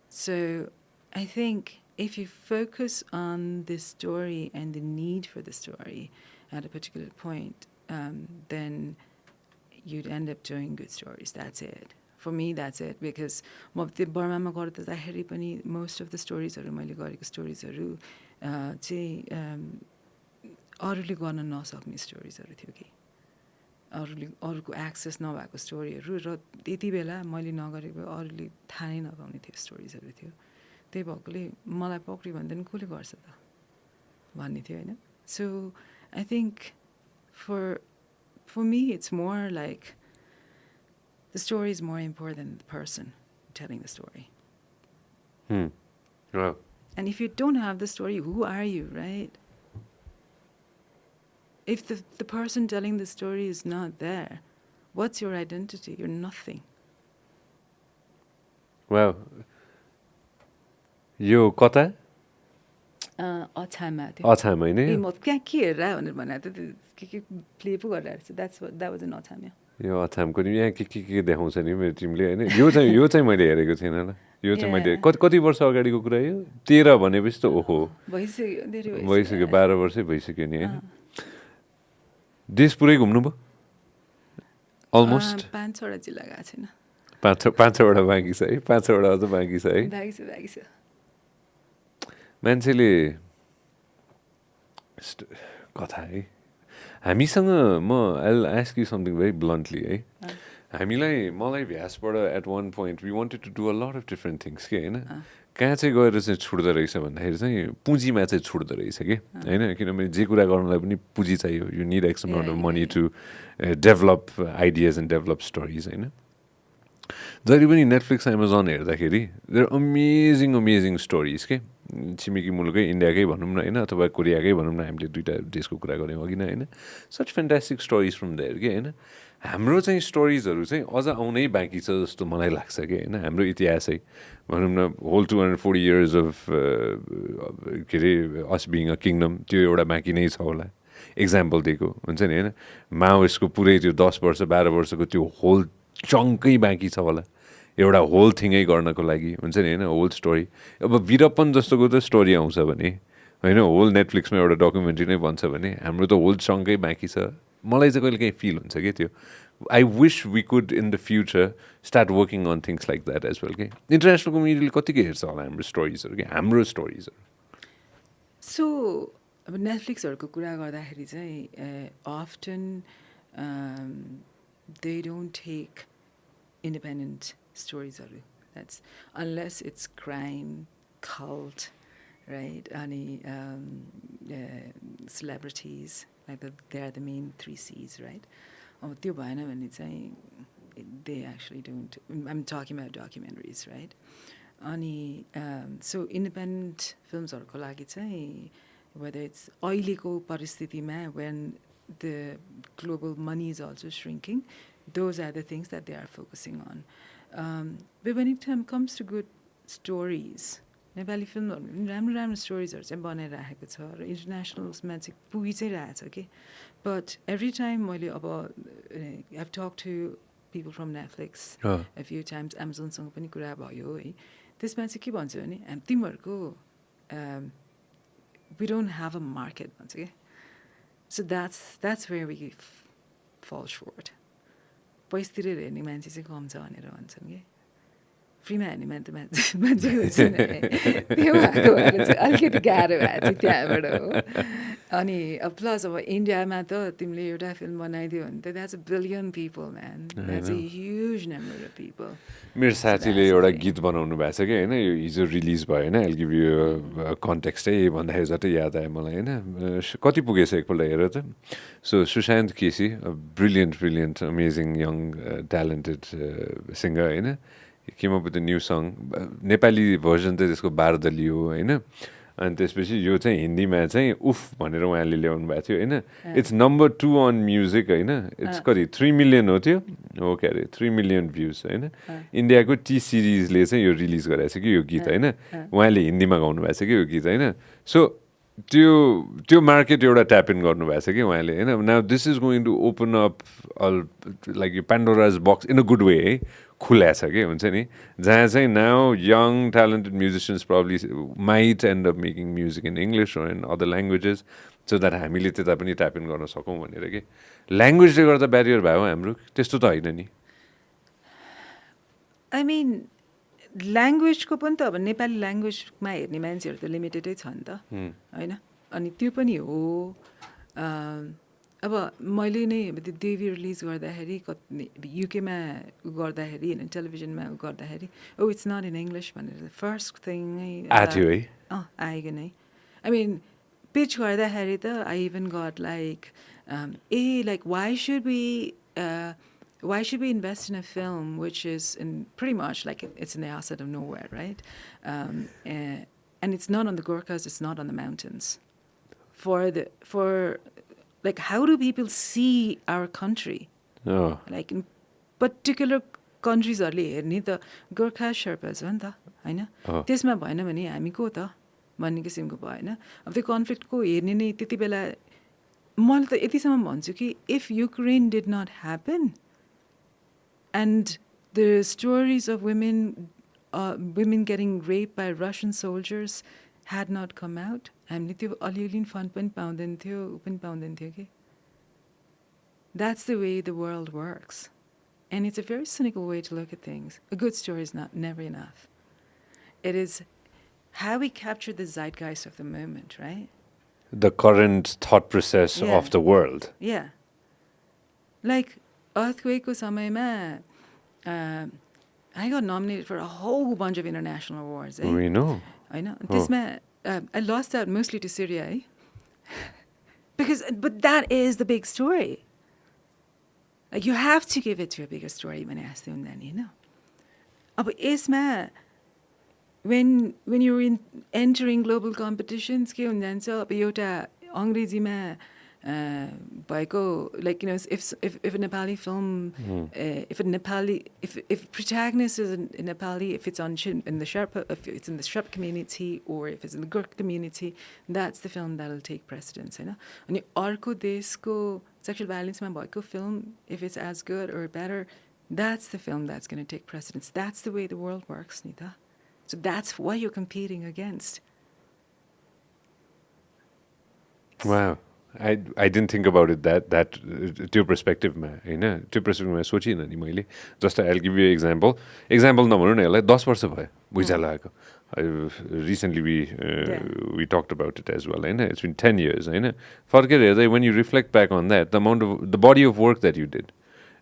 So I think if you focus on the story and the need for the story at a particular point, then you'd end up doing good stories. That's it. For me, that's it. Because बर्मामा गर्दाखेरि पनि most of the stories-हरु मैले गरेको stories-हरु चाहिँ अरूले गर्न नसक्ने stories-हरु थियो कि अरूको एक्सेस नभएको स्टोरीहरू र त्यति बेला मैले नगरेको अरूले थाहा नै नपाउने थियो स्टोरिजहरू थियो त्यही भएकोले मलाई पक्रियो भने पनि कसले गर्छ त भन्ने थियो हैन so I think for me it's more like the story is more important than the person telling the story. Wow. And if you don't have the story, who are you, right? If the person telling the story is not there, what's your identity? You're nothing. Wow. यो कता अछाममा थियो अछाम हैन म कहाँ के हेरेर भनेर भने त के प्ले पो गरेर छ that was an अछाम यो अछामको नि यहाँ के देखाउँछ नि मेरो टिमले हैन यो चाहिँ मैले हेरेको थिएन ल यो चाहिँ मैले कति वर्ष अगाडिको कुरा यो 13 भनेपछि त ओहो भइसक्यो 12 वर्षै भइसक्यो नि हैन देश पुरै घुम्नु भयो अलमोस्ट 5-6 जिल्ला गएको छैन 5-6वटा बाँकी छ है 5-6वटा अझ बाँकी छ है बाँकी छ मान्छेले कथा है हामीसँग म I ask you something very bluntly है मलाई भ्यासबाट at one point we wanted to do a lot of different things के होइन कहाँ चाहिँ गएर चाहिँ छुट्दो रहेछ भन्दाखेरि चाहिँ पुँजीमा चाहिँ छुट्दो रहेछ कि होइन किनभने जे कुरा गर्नलाई पनि पुँजी चाहियो you need X amount of money to develop ideas and develop stories होइन जहिले पनि नेटफ्लिक्स एमाजोन हेर्दाखेरि देयर अमेजिङ स्टोरिज के छिमेकी मुलुकै इन्डियाकै भनौँ न होइन अथवा कोरियाकै भनौँ न हामीले दुईवटा देशको कुरा गऱ्यौँ अघि नै होइन such fantastic stories from there के होइन हाम्रो चाहिँ स्टोरिजहरू चाहिँ अझ आउनै बाँकी छ जस्तो मलाई लाग्छ कि होइन हाम्रो इतिहासै भनौँ न होल 240 years अफ के अरे अस बिङ अ किङडम त्यो एउटा बाँकी नै छ होला इक्जाम्पल दिएको हुन्छ नि होइन माओइस्टको पुरै त्यो 10 वर्ष 12 वर्षको त्यो होल चङ्कै बाँकी छ होला एउटा होल थिङै गर्नको लागि हुन्छ नि होइन होल स्टोरी अब वीरप्पन जस्तोको त स्टोरी आउँछ भने होइन होल नेटफ्लिक्समा एउटा डकुमेन्ट्री नै बन्छ भने हाम्रो त होल चङ्कै बाँकी छ मलाई चाहिँ कहिले काहीँ फिल हुन्छ कि त्यो I wish we could in the future start working on things like that as well कि इन्टरनेसनल कम्युनिटीले कतिको हेर्छ होला हाम्रो स्टोरिजहरू कि हाम्रो स्टोरिजहरू सो अब नेटफ्लिक्सहरूको कुरा गर्दाखेरि चाहिँ often they don't take independent stories that's unless it's crime, cult, right? Any celebrities like they are the main 3 C's, right? त्यो भएन भने चाहिँ they actually don't. I'm talking about documentaries, right? Ani so independent filmsहरुको लागि चाहिँ whether it's अहिलेको परिस्थितिमा when the global money is also shrinking, those are the things that they are focusing on. But when it comes to good stories, Nepali filmहरु राम्रो स्टोरिजहरु चाहिँ बनाइराखेको छ र इन्टरनेसनल्समा चाहिँ पुगि चाहिँ रहेछ के but every time मैले अब I've talked to people from Netflix a few times Amazonसँग पनि कुरा भयो है त्यसमा चाहिँ के भन्छ भने तिमीहरुको we don't have a market भन्छ के so that's where we fall short. पैसा तिरेर हेर्ने मान्छे चाहिँ कम छ भनेर भन्छन् कि फ्रीमा हेर्ने मान्छे हुन्छ त्यो भएको चाहिँ अलिकति गाह्रो भएको चाहिँ त्यहाँबाट हो अनि प्लस अब इन्डियामा त तिमीले एउटा फिल्म बनाइदियो भने त that's a billion people man that's a huge number of people मेरो साथीले एउटा गीत बनाउनु भएको छ कि होइन यो हिजो रिलिज भयो होइन अहिले गिभ यु कन्टेक्स्टै भन्दाखेरि जति याद आयो मलाई होइन कति पुगेछ एकपल्ट हेर त so Sushant KC brilliant amazing young talented singer होइन came up with a new song Nepali version चाहिँ त्यसको 12 दली हो होइन अनि त्यसपछि यो चाहिँ हिन्दीमा चाहिँ उफ भनेर उहाँले ल्याउनु भएको थियो होइन इट्स नम्बर 2 अन म्युजिक होइन इट्स कति 3 मिलियन हो त्यो हो के अरे 3 मिलियन भ्युज होइन इन्डियाको टी सिरिजले चाहिँ यो रिलिज गराएको छ कि यो गीत होइन उहाँले हिन्दीमा गाउनु भएको छ कि यो गीत होइन सो त्यो मार्केट एउटा ट्याप इन गर्नुभएको छ कि उहाँले होइन now this is going to open up like यो Pandora's box in a good way है खुला छ कि हुन्छ नि जहाँ चाहिँ now young talented musicians probably might end up making music in English or in other languages so that हामीले त्यता पनि ट्याप इन गर्न सकौँ भनेर कि ल्याङ्ग्वेजले गर्दा ब्यारियर भयो हाम्रो त्यस्तो त होइन नि आई मिन ल्याङ्ग्वेजको पनि त अब नेपाली ल्याङ्ग्वेजमा हेर्ने मान्छेहरू त लिमिटेडै छ नि त होइन अनि त्यो पनि हो अब मैले नै अब त्यो देवी रिलिज गर्दाखेरि युकेमा गर्दाखेरि होइन टेलिभिजनमा गर्दाखेरि oh it's not in English भनेर फर्स्ट थिङ आथ्यो है आएको नै आई मिन पिच गर्दाखेरि त I even got like like why should we invest in a film which is in pretty much like it's in the outset of nowhere, right? And it's not on the Gorkhas, it's not on the mountains. For like, how do people see our country? Oh. Like in particular countriesहरूले हेर्ने त गोर्खा शेर्पाज हो नि त होइन त्यसमा भएन भने हामी को त भन्ने किसिमको भयो होइन अब त्यो कन्फ्लिक्टको हेर्ने नै त्यति बेला मैले त यतिसम्म भन्छु कि if Ukraine did not happen and the stories of women getting raped by Russian soldiers had not come out. हामीले त्यो अलिअलि फन्ड पनि पाउँदैन थियो ऊ पनि पाउँदैन थियो कि That's the way the world works. And it's a very cynical way to look at things. A good story is never enough. It is how we capture the zeitgeist of the moment, right? The current thought process of the world. Yeah. Like earthquake samayma I got nominated for a whole bunch of international awards. We know. I know. I lost out mostly to Syria. But that is the big story. Like you have to give it to a bigger story when I asked them then, you know. But isma when you're entering global competitions, ke hunjन्छ अब एउटा अंग्रेजीमा भएको like you know if a Nepali film if protagonist is a Nepali if it's in the Sherpa if it's in the Sherpa community or if it's in the Gurkha community that's the film that'll take precedence हैन अनि अर्को देशको sexual violence मा भएको film if it's as good or better that's the film that's going to take precedence that's the way the world works Nita so that's what you're competing against. Wow. I didn't think about it that त्यो पर्सपेक्टिभमा होइन त्यो पर्सपेक्टिभमा सोचिनँ नि मैले just I'll give you example नभनौँ न यसलाई 10 वर्ष भयो भुइँचालो आएको recently we talked about it as well होइन it's been 10 years होइन फर्केर हेर्दै when you reflect back on that the amount of the body of work that you did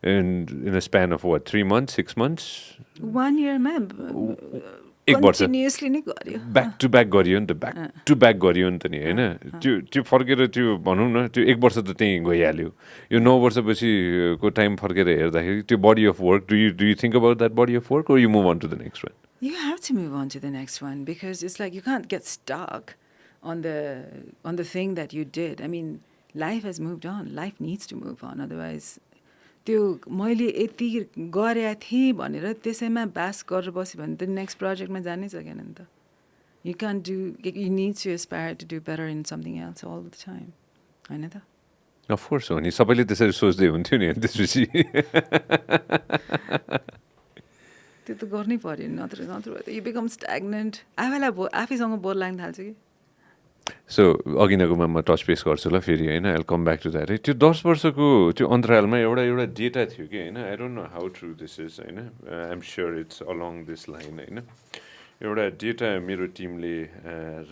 in a span of what 3 months 6 months 1 year मा एक वर्ष continuously नै गर्यो back to back गरियो नि त ब्याक टु ब्याक गरियो नि त नि होइन त्यो फर्केर त्यो भनौँ न त्यो एक वर्ष त त्यहीँ गइहाल्यो यो 9 वर्षपछिको टाइम फर्केर हेर्दाखेरि त्यो body of work do you think about that body of work or you move on to the next one? You have to move on to the next one because it's like you can't get stuck on the thing that you did. I mean, life has moved on. Life needs to move on. Otherwise, त्यो मैले यति गरेको थिएँ भनेर त्यसैमा बास गरेर बस्यो भने त नेक्स्ट प्रोजेक्टमा जानै सकेन नि त you can't do you need to aspire to do better in something else all the time हैन त Of course हो नि सबैले त्यसरी सोच्दै हुन्थ्यो नि त्यसपछि त्यो त गर्नै पर्यो नि नत्र you become stagnant आफैसँग बोर लाग्न थाल्छ कि सो अघिनाकोमा म टच बेस गर्छु ल फेरि होइन I'll come back to that है त्यो 10 वर्षको त्यो अन्तरालमा एउटा डेटा थियो कि होइन I don't know how true this is होइन I'm sure it's along this line होइन एउटा डेटा मेरो टिमले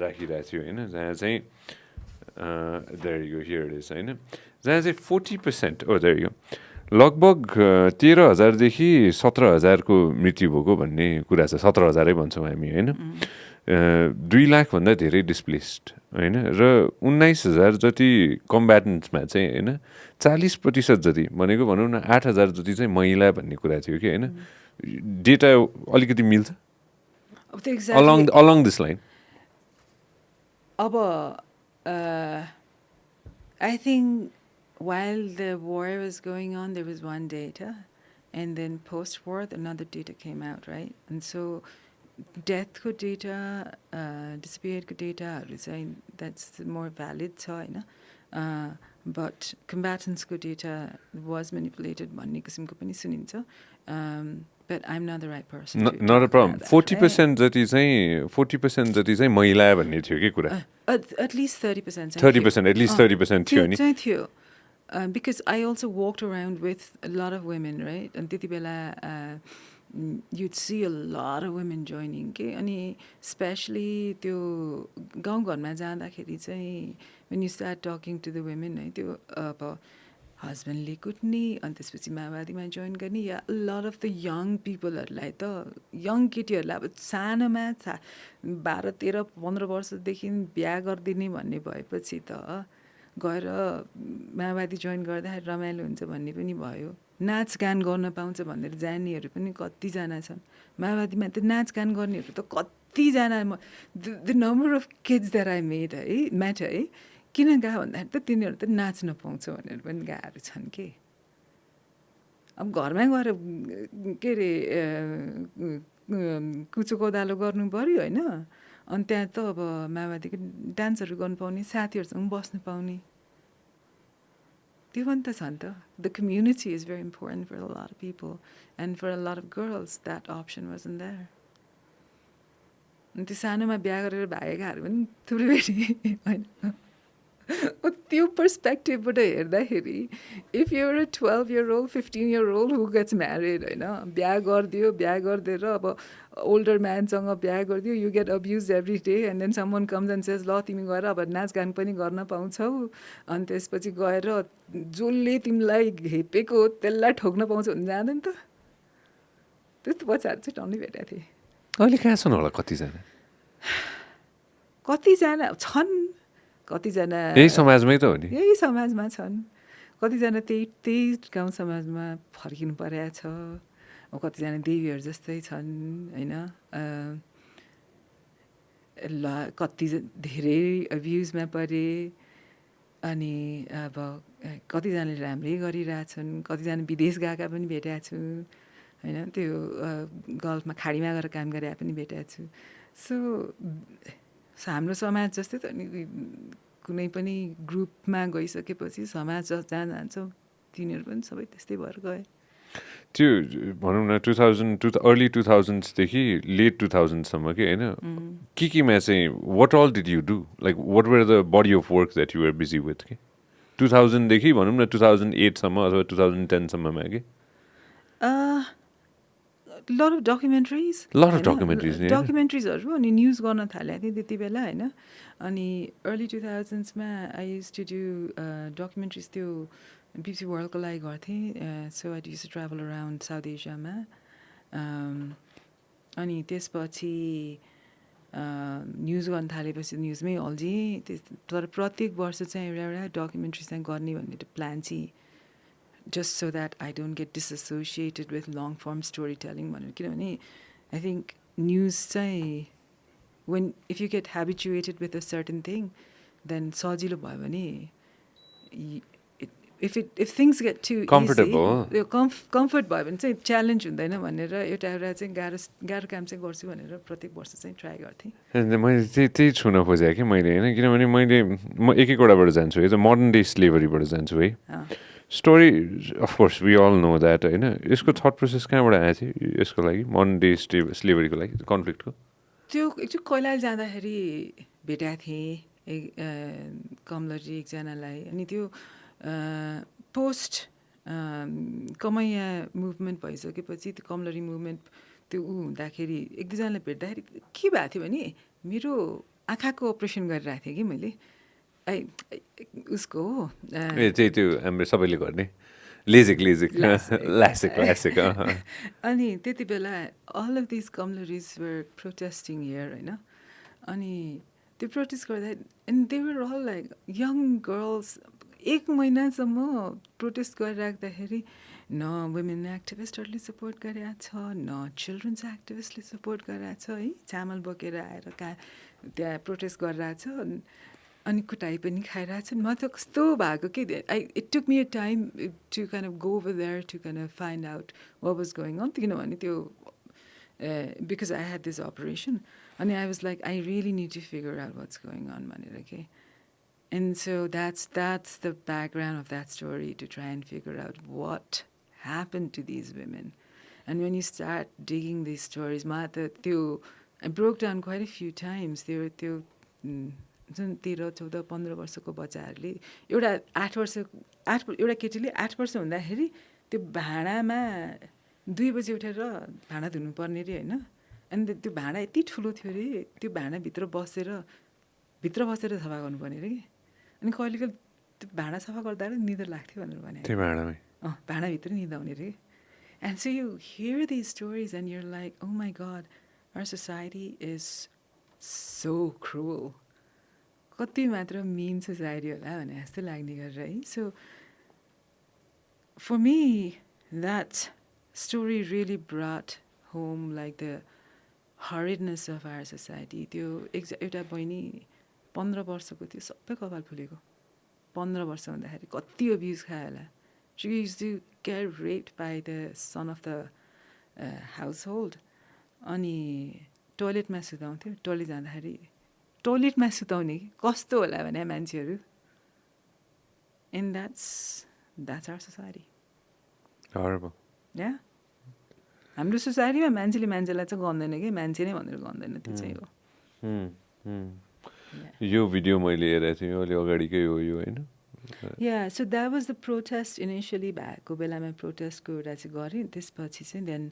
राखिरहेको थियो होइन जहाँ चाहिँ there you go here it is होइन जहाँ चाहिँ 40% there you go लगभग 13,000 देखि 17,000 को मृत्यु भएको भन्ने कुरा छ 17,000 भन्छौँ हामी होइन 2 लाख भन्दा धेरै डिस्प्लेस्ड होइन र 19,000 जति कम्ब्याटेन्ट्समा चाहिँ होइन 40% जति भनेको भनौँ न 8,000 जति चाहिँ महिला भन्ने कुरा थियो कि होइन डेटा अलिकति मिल्छ along this line अब I think while the war was going on there was one data and then post-war another data came out right and so डेथको डेटा डिसपियरको डेटाहरू चाहिँ द्याट्स मोर भ्यालिड छ होइन बट कम्ब्याटेन्ट्सको डेटा वाज मेनिपुलेटेड भन्ने किसिमको पनि सुनिन्छ but I am not the right person not a problem 40% जति चाहिँ महिला भन्ने थियो कि कुरा एटलिस्ट 30% 30% एटलिस्ट 30% थियो नि थियो because I also walked around with a lot of women, right? And त्यति बेला you'd see a lot of women joining के अनि especially त्यो गाउँघरमा जाँदाखेरि चाहिँ when you start talking to the women है त्यो अब हस्बेन्डले कुट्ने अनि त्यसपछि माओवादीमा जोइन गर्ने या a lot of the young peopleहरूलाई त यङ केटीहरूलाई अब सानोमा 12-13-15 वर्षदेखि बिहा गरिदिने भन्ने भएपछि त गएर माओवादी जोइन गर्दाखेरि रमाइलो हुन्छ भन्ने पनि भयो नाचगान गर्न पाउँछ भनेर जानेहरू पनि कतिजना छन् माओवादीमा त नाचगान गर्नेहरू त कतिजना the number of kids that I met है म्याट है किन गयो भन्दाखेरि त तिनीहरू त नाच्न पाउँछ भनेर पनि गएहरू छन् के अब घरमै गएर के अरे कुचो कोदालो गर्नु पऱ्यो होइन अनि त्यहाँ त अब माओवादीको डान्सहरू गर्नु पाउने साथीहरूसँग बस्नु पाउने त्यो पनि त छ नि त the community is very important for a lot of people and for a lot of girls that option was in there अनि त्यो सानोमा बिहा गरेर भागेकाहरू पनि थुप्रै भेटेँ होइन त्यो पर्सपेक्टिभबाट हेर्दाखेरि if you're a 12-year-old 15-year-old who gets married होइन बिहा गरिदियो बिहा गरिदिएर अब ओल्डर म्यानसँग बिहा गरिदियो you get abuse every day and then someone comes and says ल तिमी गएर अब नाचगान पनि गर्न पाउँछौ अनि त्यसपछि गएर जसले तिमीलाई हेपेको त्यसलाई ठोक्न पाउँछ भने जाँदैन त त्यस्तो बच्चाहरू चाहिँ टन्नै भेटेको थिएँ अहिले कहाँ छन् होला कतिजना छन् कतिजना यही समाजमै त हो नि यही समाजमा छन् कतिजना त्यही गाउँ समाजमा फर्किनु परेको छ अब कतिजना देवीहरू जस्तै छन् होइन ल कति धेरै अब्युजमा परे अनि अब कतिजनाले राम्रै गरिरहेछन् कतिजना विदेश गएका पनि भेटेको छु होइन त्यो गल्फमा खाडीमा गएर काम गरेर पनि भेटेको छु सो हाम्रो समाज जस्तै त अनि कुनै पनि ग्रुपमा गइसकेपछि समाज जहाँ जान्छौँ तिनीहरू पनि सबै त्यस्तै भएर गए त्यो भनौँ न 2000 अर्ली 2000sदेखि लेट 2000सम्म कि होइन केमा चाहिँ what all did you do like what were the body of work that you were busy with कि 2000देखि भनौँ न 2008सम्म अथवा 2010सम्ममा कि lot of documentaries documentaries-हरु अनि न्युज गर्न थालेको थिएँ त्यति बेला होइन अनि अर्ली 2000sमा I used to do documentaries त्यो BBC वर्ल्डको लागि गर्थेँ so I used to travel around South एसियामा अनि त्यसपछि न्युज गर्न थालेपछि न्युजमै अल्झेँ तर प्रत्येक वर्ष चाहिँ एउटा डकुमेन्ट्री चाहिँ गर्ने भन्ने प्लान चाहिँ just so that I don't get disassociated with long form storytelling किनभने I think news चाहिँ if you get habituated with a certain thing then सजिलो भयो भने if things get too comfortable easy comfort भयो भने चाहिँ challenge हुँदैन भनेर एउटा चाहिँ गाह्रो काम चाहिँ गर्छु भनेर प्रत्येक वर्ष चाहिँ ट्राई गर्थेँ मैले त्यही छुन खोजेँ कि मैले होइन किनभने म एकैवटाबाट जान्छु है मोडर्न डे स्लेभरीबाट जान्छु है story of course we all know that होइन यसको थट प्रोसेस कहाँबाट आएको थियो यसको लागि मोडर्न डे स्लेभरीको लागि कन्फ्लिक्टको त्यो एकचोटि कैलाली जाँदाखेरि भेटेको थिएँ कमलरी एकजनालाई अनि त्यो पोस्ट कमैया मुभमेन्ट भइसकेपछि त्यो कमलरी मुभमेन्ट त्यो हुँदाखेरि एक दुईजनालाई भेट्दाखेरि के भएको थियो भने मेरो आँखाको अपरेसन गरिरहेको थिएँ कि मैले उसको हो त्यो हाम्रो सबैले गर्ने लेजिक अनि त्यति बेला all of this Kamlaris were protesting here होइन अनि त्यो प्रोटेस्ट गर्दा and they were all like young girls 1 महिनासम्म प्रोटेस्ट गरिराख्दाखेरि न वुमेन एक्टिभिस्टहरूले सपोर्ट गरेको छ न चिल्ड्रेन्स एक्टिभिस्टले सपोर्ट गरेको छ है चामल बोकेर आएर त्यहाँ प्रोटेस्ट गरिरहेको छ अनि कुटाइ पनि खाइरहेछन् म त कस्तो भएको कि it took me a time to kind of go over there to kind of find out what was going on किनभने त्यो because I had this operation. And I was like, I really need to figure out what's going on, भनेर के. And so that's the background of that story, to try and figure out what happened to these women. And when you start digging these stories, I broke down quite a few times. There were जुन 13-14-15 वर्षको बच्चाहरूले एउटा केटीले 8 वर्ष हुँदाखेरि त्यो भाँडामा 2 बजी उठेर भाँडा धुनुपर्ने रे होइन. अनि त्यो भाँडा यति ठुलो थियो अरे, त्यो भाँडाभित्र बसेर सफा गर्नुपर्ने रे. अनि कहिलेकाहीँ त्यो भाँडा सफा गर्दा निद्रा लाग्थ्यो भनेर भने. त्यो भाँडामै भाँडाभित्र निद्रा आउने रे. And so you hear these stories and you're like, oh my God, our society is so cruel. कति मात्र mean society होला भने जस्तो लाग्ने गरेर है. So for me, that story really brought home like the horridness of our society. त्यो एउटा बहिनी 15 वर्षको थियो, सबै कपाल फुलेको. 15 वर्ष हुँदाखेरि कति अब्युज खायो होला. She used to get raped by the son of the household. अनि टोइलेटमा सुताउँथ्यो. टोइलेट जाँदाखेरि टोइलेटमा सुताउने कस्तो होला भने मान्छेहरू. And that's our society. Horrible. Yeah. हाम्रो सोसाइटीमा मान्छेले मान्छेलाई चाहिँ गन्दैन कि, मान्छे नै भनेर गन्दैन. त्यो चाहिँ हो. यो भिडियो मैले हेरेको थिएँ अलि अगाडिकै हो यो होइन. Yeah, so that was the protest initially. भएको बेलामा प्रोटेस्टको एउटा चाहिँ गरेँ. त्यसपछि चाहिँ then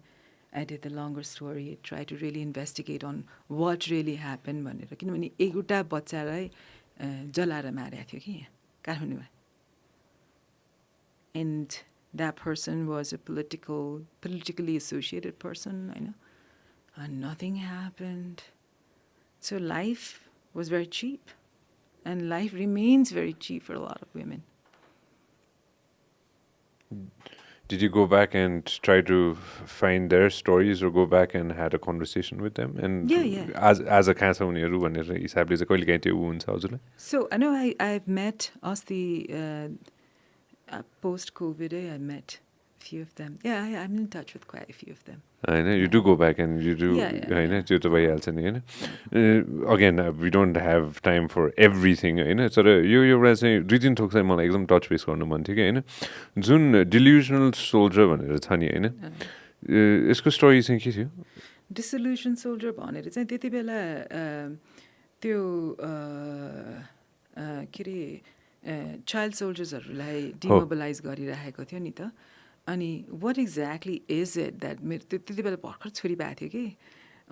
I did the longer story, try to really investigate on what really happened भनेर. किनभने एउटा बच्चालाई जलाएर मारेको थियो कि यहाँ काठमाडौँमा. And that person was a politically associated person, I know. And nothing happened. So life was very cheap. And life remains very cheap for a lot of women. Did you go back and try to find their stories or go back and had a conversation with them? And Yeah. as a कहाँ छ उनीहरू भनेर हिसाबले चाहिँ कहिले काहीँ त्यो हुन्छ हजुरलाई? So I know I've met post-COVID, I met a few of them. Yeah, I'm in touch with quite a few of them. I know, you do go back and you do, होइन त्यो त भइहाल्छ नि होइन. Again, we don't have time for everything होइन. तर यो एउटा चाहिँ 2-3 थोक चाहिँ मलाई एकदम टच बेस गर्नु मन थियो कि होइन. जुन डिल्युजनल सोल्जर भनेर छ नि होइन, यसको स्टोरी चाहिँ के थियो? डिसल्युसन सोल्जर भनेर चाहिँ त्यति बेला त्यो के अरे चाइल्ड सोल्जर्सहरूलाई डिमोबिलाइज गरिराखेको थियो नि त. अनि what exactly is it that मेरो त्यति बेला भर्खर छोरी भएको थियो कि.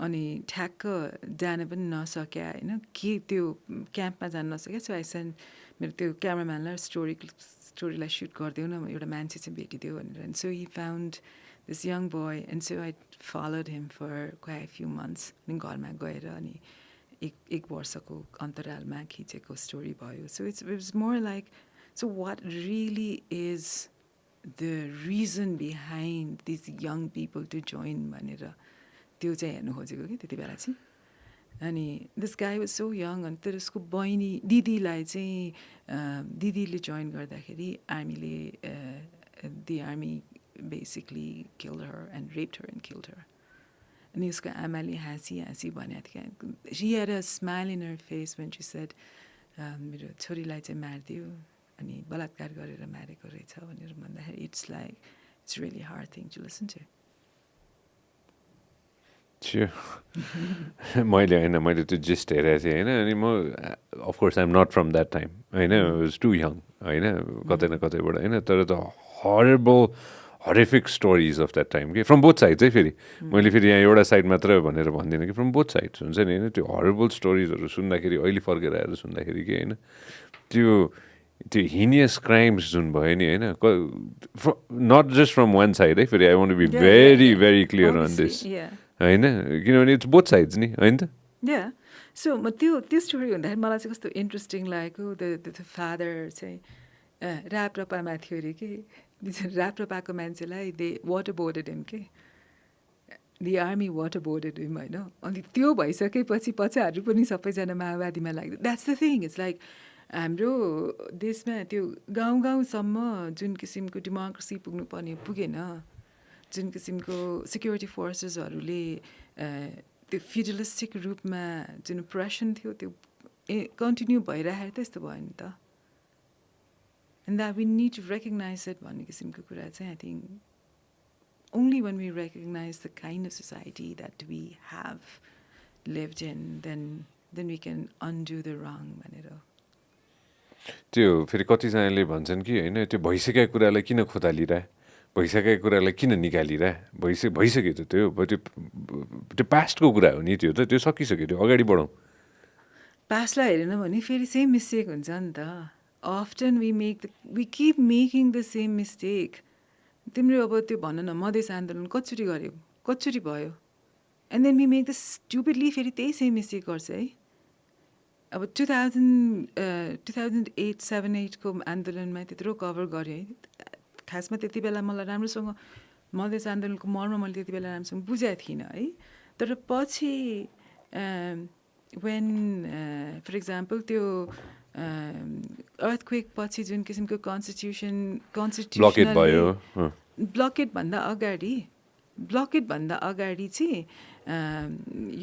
अनि ठ्याक्क जान पनि नसक्या होइन, के त्यो क्याम्पमा जान नसक्या. सो आई सेन्ड मेरो त्यो क्यामराम्यानलाई स्टोरीलाई सुट गरिदेऊ न, एउटा मान्छे चाहिँ भेटिदेऊ भनेर. And so he found this young boy and so I followed him for quite a few months. अनि घरमा गएर अनि एक वर्षको अन्तरालमा खिचेको स्टोरी भयो. So it's more like, so what really is the reason behind these young people to join भनेर त्यो चाहिँ हेर्नु खोजेको कि त्यति बेला चाहिँ. अनि this guy was so young. अनि तर उसको बहिनी दिदीलाई चाहिँ दिदीले जोइन गर्दाखेरि the army basically killed her and raped her and killed her. अनि उसको आमाले हाँसी भनेको थियो. She had a smile in her face when she said मेरो छोरीलाई चाहिँ मारिदियो अनि बलात्कार गरेर मारेको रहेछ भनेर भन्दाखेरि it's like, it's really hard thing to listen to. Sure. मैले त्यो जिस्ट हेरेको थिएँ होइन. अनि म of course I'm not from that time होइन. I was too young होइन, कतै न कतैबाट होइन. तर त horrific stories of that time के, from both sides है. फेरि मैले फेरि यहाँ एउटा साइड मात्र भनेर भन्दिनँ कि from both sides हुन्छ नि होइन. त्यो horrible स्टोरिजहरू सुन्दाखेरि अहिले फर्केर आएर सुन्दाखेरि के होइन, त्यो heinous crimes जुन भयो नि होइन, not just from one side है. फेरि I want to be very clear on this होइन, किनभने it's both sides नि होइन त. Yeah. So म त्यो स्टोरी भन्दाखेरि मलाई चाहिँ कस्तो इन्ट्रेस्टिङ लाग्यो. द फादर चाहिँ राप्रपामा थियो अरे कि. राप्रपाको मान्छेलाई दे वाटर बोर्डेड हिम के, दि आर्मी वाटर बोर्डेड हिम होइन. अनि त्यो भइसकेपछि पछाडि पनि सबैजना माओवादीमा लाग्यो. That's the thing. It's like हाम्रो देशमा त्यो गाउँसम्म जुन किसिमको डेमोक्रेसी पुग्नुपर्ने पुगेन. जुन किसिमको सिक्युरिटी फोर्सेसहरूले त्यो फ्युडलिस्टिक रूपमा जुन प्रेसन थियो त्यो कन्टिन्यू भइरहेको त्यस्तो भयो नि त and that we need to recognize it भन्ने किसिमको कुरा चाहिँ I think only when we recognize the kind of society that we have lived in, then we can undo the wrong भनेर त्यो फेरि कतिजनाले भन्छन् कि होइन त्यो भइसकेको कुरालाई किन खोतालिरहे भइसकेको कुरालाई किन निकालिरहे भइसक्यो त त्यो पास्टको कुरा हो नि त्यो त त्यो सकिसक्यो त्यो अगाडि बढौँ पास्टलाई हेरेन भने फेरि सेम मिस्टेक हुन्छ नि त often we keep making the same mistake तिम्रो अब त्यो भन न मधेस आन्दोलन कचोटि गऱ्यो कचोटि भयो and then we make the stupidly फेरि त्यही सेम मिस्टेक गर्छ है अब 2007-8को आन्दोलनमा त्यत्रो कभर गऱ्यो है खासमा त्यति बेला मलाई राम्रोसँग मधेस आन्दोलनको मर्म मैले त्यति बेला राम्रोसँग बुझाएको थिइनँ है तर पछि वेन फर इक्जाम्पल त्यो अर्थक्वेक पछि जुन किसिमको ब्लकेटभन्दा अगाडि चाहिँ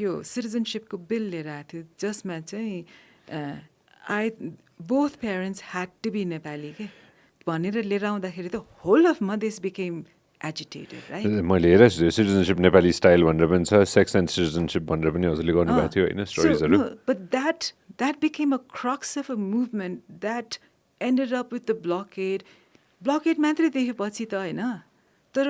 यो सिटिजनसिपको बिल लिएर आएको थियो जसमा चाहिँ both parents had to be Nepali के भनेर लिएर आउँदाखेरि त whole of Madhesh became agitated right मैले हेरेको छु सिटिजनसिप नेपाली स्टाइल भनेर पनि छ सेक्स एन्ड सिटिजनसिप भनेर पनि हजुरले गर्नुभएको थियो होइन स्टोरिजहरू but that became a crux of a movement that ended up with the blockade मात्रै देख्यो पछि त होइन तर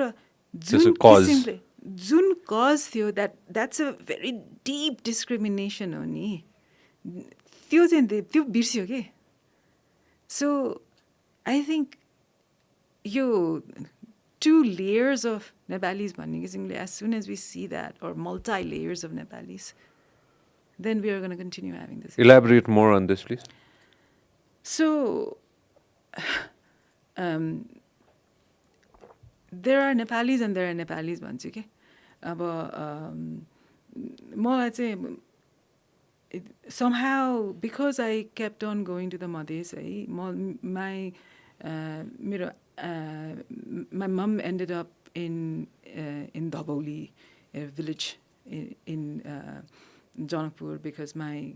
जुन कज थियो that's a very deep discrimination हो नि त्यो चाहिँ त्यो बिर्स्यो के सो आई थिङ्क यो 2 layers of Nepalis भन्ने किसिमले as soon as we see that or multi-layers of Nepalis then we are going to continue having this. Elaborate more on this, please. So, there are Nepalis and there are Nepalis भन्छु के अब मलाई चाहिँ somehow because I kept on going to the Madhes है my mom ended up in Dhabauli, a village in Janakpur because my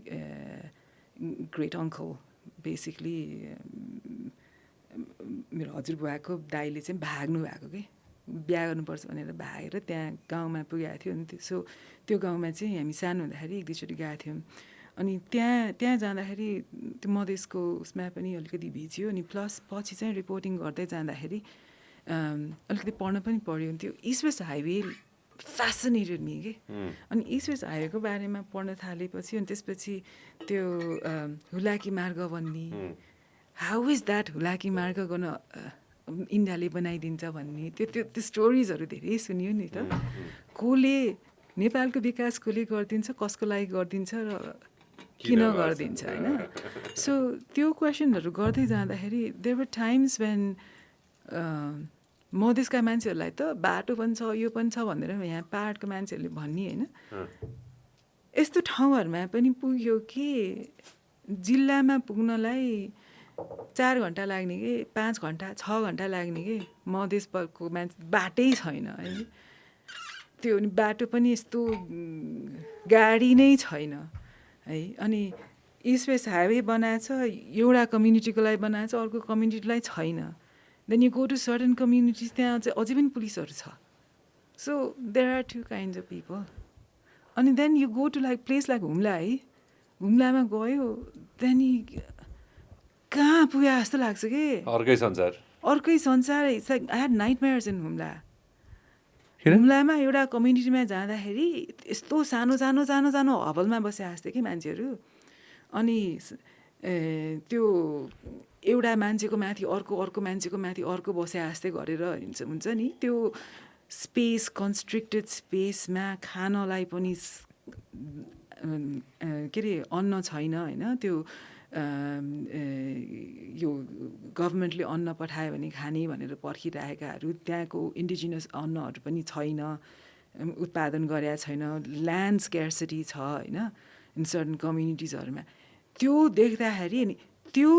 great uncle basically मेरो हजुरबुवाको दाइले चाहिँ भाग्नु भएको कि बिहा गर्नुपर्छ भनेर भागेर त्यहाँ गाउँमा पुगेको थियो अनि त्यो गाउँमा चाहिँ हामी सानो हुँदाखेरि एक दुईचोटि गएको थियौँ अनि त्यहाँ जाँदाखेरि त्यो मधेसको उसमा पनि अलिकति भिज्यो अनि प्लस पछि चाहिँ रिपोर्टिङ गर्दै जाँदाखेरि अलिकति पढ्न पनि पढ्यो त्यो east west highway fascinated me के अनि इस्ट वेस्ट हाइवेको बारेमा पढ्न थालेपछि अनि त्यसपछि त्यो हुलाकी मार्ग भन्ने हाउ इज द्याट हुलाकी मार्ग गर्न इन्डियाले बनाइदिन्छ भन्ने त्यो स्टोरिजहरू धेरै सुनियो नि त कसले नेपालको विकास कसले गरिदिन्छ कसको लागि गरिदिन्छ र किन गरिदिन्छ होइन सो त्यो क्वेसनहरू गर्दै जाँदाखेरि देयर वर टाइम्स वेन मधेसका मान्छेहरूलाई त बाटो पनि छ यो पनि छ भनेर यहाँ पाहाडको मान्छेहरूले भन्ने होइन यस्तो ठाउँहरूमा पनि पुग्यो कि जिल्लामा पुग्नलाई 4 घन्टा लाग्ने कि 5 घन्टा 6 घन्टा लाग्ने कि मधेसको मान्छे बाटै छैन है त्यो बाटो पनि यस्तो गाडी नै छैन है अनि इस्ट वेस्ट हाइवे बनाएछ एउटा कम्युनिटीको लागि बनाएछ अर्को कम्युनिटीलाई छैन then you go to certain communities त्यहाँ चाहिँ अझै पनि पुलिसहरू छ so there are 2 kinds of people अनि then you go to like place like Humla है हुम्लामा गयो देन कहाँ पुग्यो जस्तो लाग्छ कि अर्कै संसार it's like I had nightmares in हुम्लामा एउटा कम्युनिटीमा जाँदाखेरि यस्तो सानो हबलमा बसे जस्तो कि मान्छेहरू अनि त्यो एउटा मान्छेको माथि अर्को मान्छेको माथि अर्को बसे जस्तै गरेर हुन्छ नि त्यो स्पेस कन्स्ट्रिक्टेड स्पेसमा खानलाई पनि के अरे अन्न छैन होइन त्यो यो गभर्मेन्टले अन्न पठायो भने खाने भनेर पर्खिरहेकाहरू त्यहाँको इन्डिजिनस अन्नहरू पनि छैन उत्पादन गरेका छैन ल्यान्ड स्क्यार्सिटी छ होइन इन सर्टन कम्युनिटिजहरूमा त्यो देख्दाखेरि अनि त्यो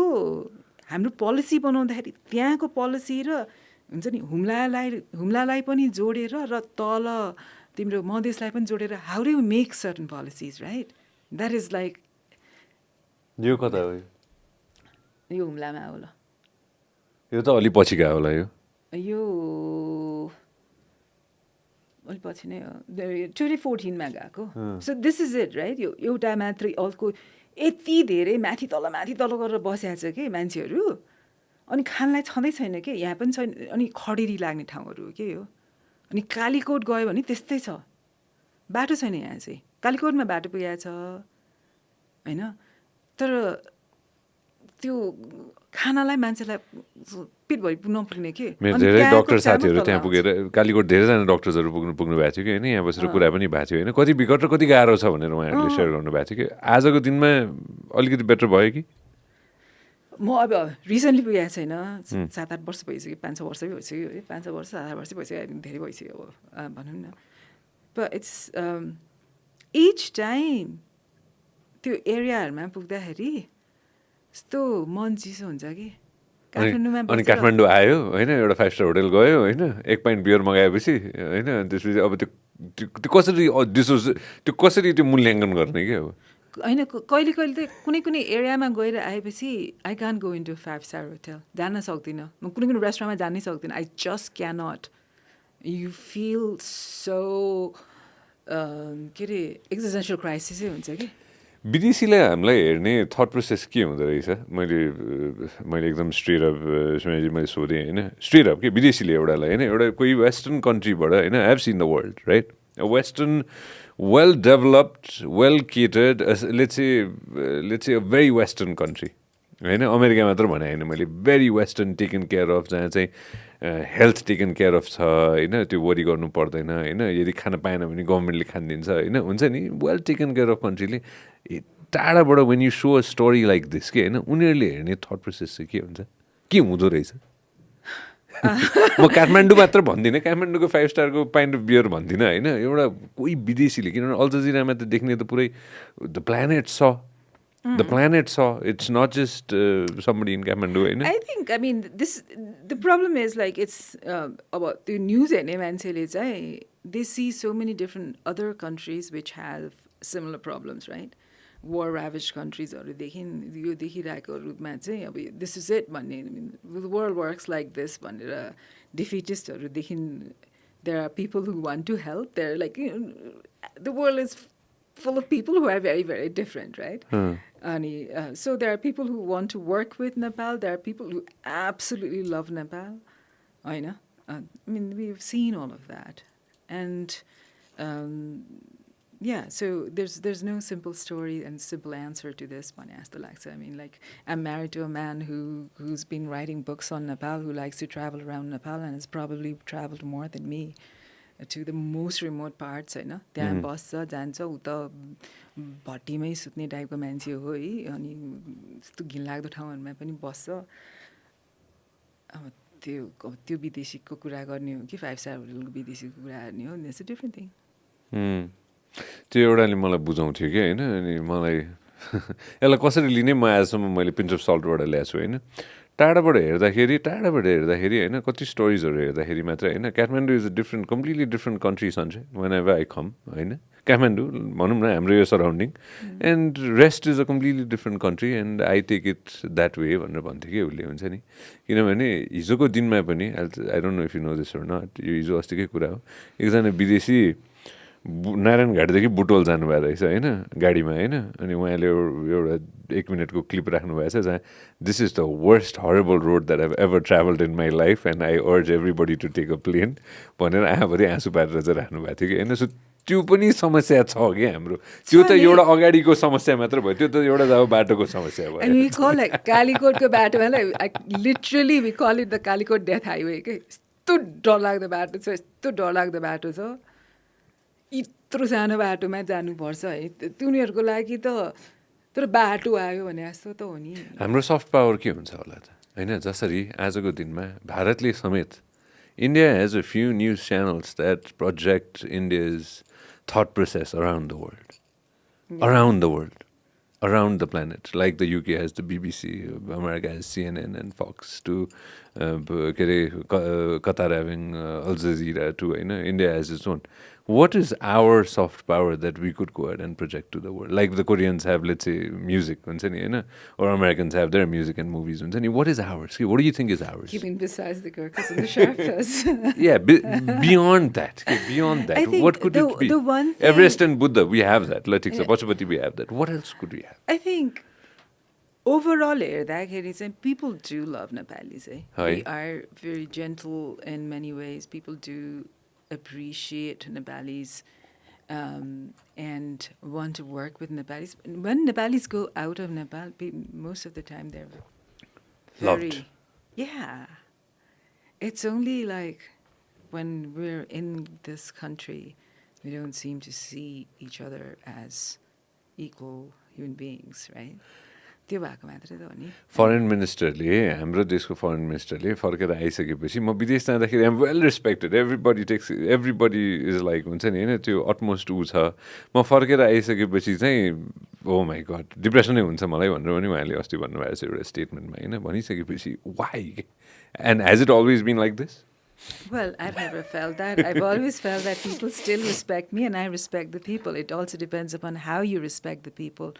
हाम्रो पोलिसी बनाउँदाखेरि त्यहाँको पोलिसी र हुन्छ नि हुम्लालाई पनि जोडेर र तल तिम्रो मधेसलाई पनि जोडेर how do you make certain policies right that is like यो कता हो यो हुम्लामा होला यो त अलि पछि गयो होला यो अलि पछि नै हो 2014मा गएको so this is it right यो एउटा मात्रै अर्को यति धेरै माथि तल गरेर बसेको छ कि मान्छेहरू अनि खानलाई छँदै छैन कि यहाँ पनि छैन अनि खडेरी लाग्ने ठाउँहरू हो के यो अनि कालीकोट गयो भने त्यस्तै छ बाटो छैन यहाँ चाहिँ कालीकोटमा बाटो पुगेको छ होइन तर त्यो खानालाई मान्छेलाई पेटभरि नपुग्ने के मेरो धेरै डक्टर साथीहरू त्यहाँ पुगेर कालीकोट धेरैजना डक्टर्सहरू पुग्नु भएको थियो कि होइन यहाँ बसेर कुरा पनि भएको थियो होइन कति विकट र कति गाह्रो छ भनेर उहाँहरूले सेयर गर्नुभएको थियो कि आजको दिनमा अलिकति बेटर भयो कि म अब रिसेन्टली पुगेको छैन 7-8 वर्ष भइसक्यो 5-6 वर्ष भइसक्यो है 5-6 वर्ष 7 वर्ष भइसक्यो धेरै भइसक्यो अब भनौँ न बट इट्स इच टाइम त्यो एरियाहरूमा पुग्दाखेरि यस्तो मन चिसो हुन्छ कि अनि काठमाडौँ आयो होइन एउटा 5 स्टार होटल गयो होइन 1 पाइन्ट बियर मगाएपछि होइन त्यसपछि अब त्यो कसरी त्यो मूल्याङ्कन गर्ने क्या अब होइन कहिले त कुनै एरियामा गएर आएपछि I can go into 5 star hotel जान सक्दिनँ म कुनै रेस्टुरेन्टमा जानै सक्दिनँ I just cannot you feel so के अरे एक्जिस्टेन्सियल क्राइसिसै हुन्छ कि विदेशीलाई हामीलाई हेर्ने थट प्रोसेस के हुँदो रहेछ मैले एकदम स्ट्रेट अप मैले सोधेँ होइन स्ट्रेट अप के विदेशीले एउटालाई होइन एउटा कोही वेस्टर्न कन्ट्रीबाट होइन I have seen the world right western well developed well catered let's a very western country होइन अमेरिका मात्र भने होइन मैले very western taken care of जहाँ चाहिँ हेल्थ टेकन केयर अफ छ होइन त्यो वरि गर्नु पर्दैन होइन यदि खान पाएन भने गभर्मेन्टले खानिदिन्छ होइन हुन्छ नि वेल टेकन केयर अफ कन्ट्रीले टाढाबाट when you so a story like this के होइन उनीहरूले हेर्ने थट प्रोसेस चाहिँ के हुन्छ के हुँदो रहेछ म काठमाडौँ मात्र भन्दिनँ काठमाडौँको 5 स्टारको पाइन्ट अफ बियर भन्दिनँ होइन एउटा कोही विदेशीले किनभने अल जजिरामा त देख्ने त पुरै द प्लानेट छ The planet saw. It's not just somebody in Kathmandu. I mean, the problem is like it's about the news and they see so many different other countries which have similar problems, right? War-ravaged countries or this is it. The world works like this. Defeatist or there are people who want to help. They're like the world is full of people who are very, very different, right? So there are people who want to work with Nepal. There are people who absolutely love Nepal. I mean, we've seen all of that. And, so there's no simple story and simple answer to this. I mean, like, I'm married to a man who's been writing books on Nepal, who likes to travel around Nepal and has probably traveled more than me. To the most remote parts होइन त्यहाँ बस्छ जान्छ उता भट्टीमै सुत्ने टाइपको मान्छे हो है अनि यस्तो घिनलाग्दो ठाउँहरूमा पनि बस्छ अब त्यो विदेशीको कुरा गर्ने हो कि 5 स्टार होटलको विदेशीको कुरा गर्ने हो इट्स अ डिफ्रेन्ट थिङ त्यो एउटाले मलाई बुझाउँथ्यो कि होइन अनि मलाई यसलाई कसरी लिने म आजसम्म मैले पिन्च अफ सल्टबाट ल्याएको छु होइन टाढाबाट हेर्दाखेरि होइन कति स्टोरिजहरू हेर्दाखेरि मात्र होइन Kathmandu is a completely different country सन्चै वेन एभर आई कम होइन काठमाडौँ भनौँ न हाम्रो यो surrounding and rest is a completely different country and I take it that way भनेर भन्थ्यो कि उसले हुन्छ नि किनभने हिजोको दिनमा पनि I don't know if you know this or not यो हिजो अस्तिकै कुरा हो एकजना विदेशी नारायण घाटदेखि बुटोल जानुभएको रहेछ होइन गाडीमा होइन अनि उहाँले एउटा 1 मिनटको क्लिप राख्नुभएको छ जहाँ this is the worst horrible road that have ever travelled in my life and I urge everybody to take a plane भनेर आँखाभरि आँसु पारेर चाहिँ राख्नुभएको थियो कि होइन सो त्यो पनि समस्या छ कि हाम्रो त्यो त एउटा अगाडिको समस्या मात्र भयो त्यो त एउटा जब बाटोको समस्या भयो कालीकोटको बाटोमा literally we call it the Kalikot death highway के यस्तो डरलाग्दो बाटो छ यत्रो सानो बाटोमा जानुपर्छ है उनीहरूको लागि त तर बाटो आयो भने जस्तो त हो नि हाम्रो सफ्ट पावर के हुन्छ होला त होइन जसरी आजको दिनमा भारतले समेत India has a few news channels that project India's thought process around the world around the planet, like the UK has the BBC, America has CNN and Fox, to के अरे Qatar having Al Jazeera too, India has its own. What is our soft power that we could go ahead and project to the world? Like the Koreans have, let's say, music, or Americans have their music and movies. What is ours? What do you think is ours? You mean besides the Gurkhas and the Sherpas? Yeah, beyond that. Beyond that. I think What could it be? the one thing, Everest and Buddha, we have that. Pachupati, we have that. What else could we have? I think overall people do love Nepalis. They are very gentle in many ways. People do appreciate Nepalis and want to work with Nepalis. When Nepalis go out of Nepal, most of the time they're very... Loved. Yeah. It's only like when we're in this country, we don't seem to see each other as equal human beings, right? त्यो भएको मात्रै त हो नि foreign मिनिस्टरले हाम्रो देशको foreign मिनिस्टरले फर्केर आइसकेपछि म विदेश जाँदाखेरि I'm well respected everybody is like हुन्छ नि होइन त्यो अटमोस्ट ऊ छ म फर्केर आइसकेपछि चाहिँ ओ माई गड डिप्रेसनै हुन्छ मलाई भनेर पनि उहाँले अस्ति भन्नुभएको छ एउटा स्टेटमेन्टमा होइन भनिसकेपछि why and has it always been like this Well, I've never felt that. I've always felt that people still respect me and I respect the people. It also depends upon how you respect the people.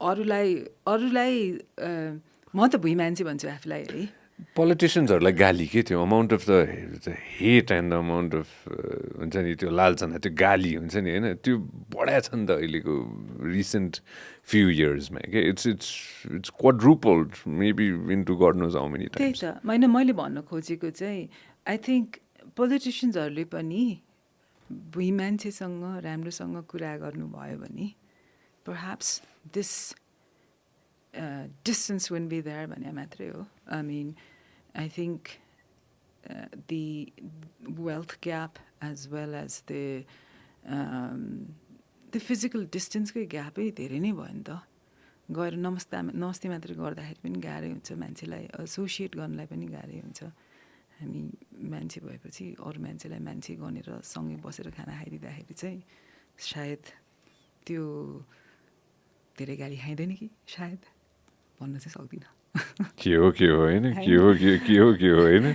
अरूलाई म त भुइँ मान्छे भन्छु आफूलाई है पोलिटिसियन्सहरूलाई गाली के त्यो amount of the hate and the amount of हुन्छ नि त्यो लालचना त्यो गाली हुन्छ नि होइन त्यो बढाएको छ नि त अहिलेको रिसेन्ट फ्यु इयर्समा के it's quadrupled maybe into God knows how many त्यही टाइम्स त मैले भन्न खोजेको चाहिँ आई थिङ्क पोलिटिसियन्सहरूले पनि भुइँ मान्छेसँग राम्रोसँग कुरा गर्नुभयो भने perhaps this distance wouldn't be there भने मात्रै हो I mean I think the wealth gap as well as the physical distance को gap धेरै नै भयो नि त गएर नमस्ते मात्रै गर्दाखेरि पनि गाह्रै हुन्छ मान्छेलाई एसोसिएट गर्नलाई पनि गाह्रै हुन्छ हामी मान्छे भएपछि अरू मान्छेलाई मान्छे गनेर सँगै बसेर खाना खाइदिँदाखेरि चाहिँ सायद त्यो धेरै गाली खाइँदैन कि सायद भन्न चाहिँ सक्दिनँ के हो होइन के हो होइन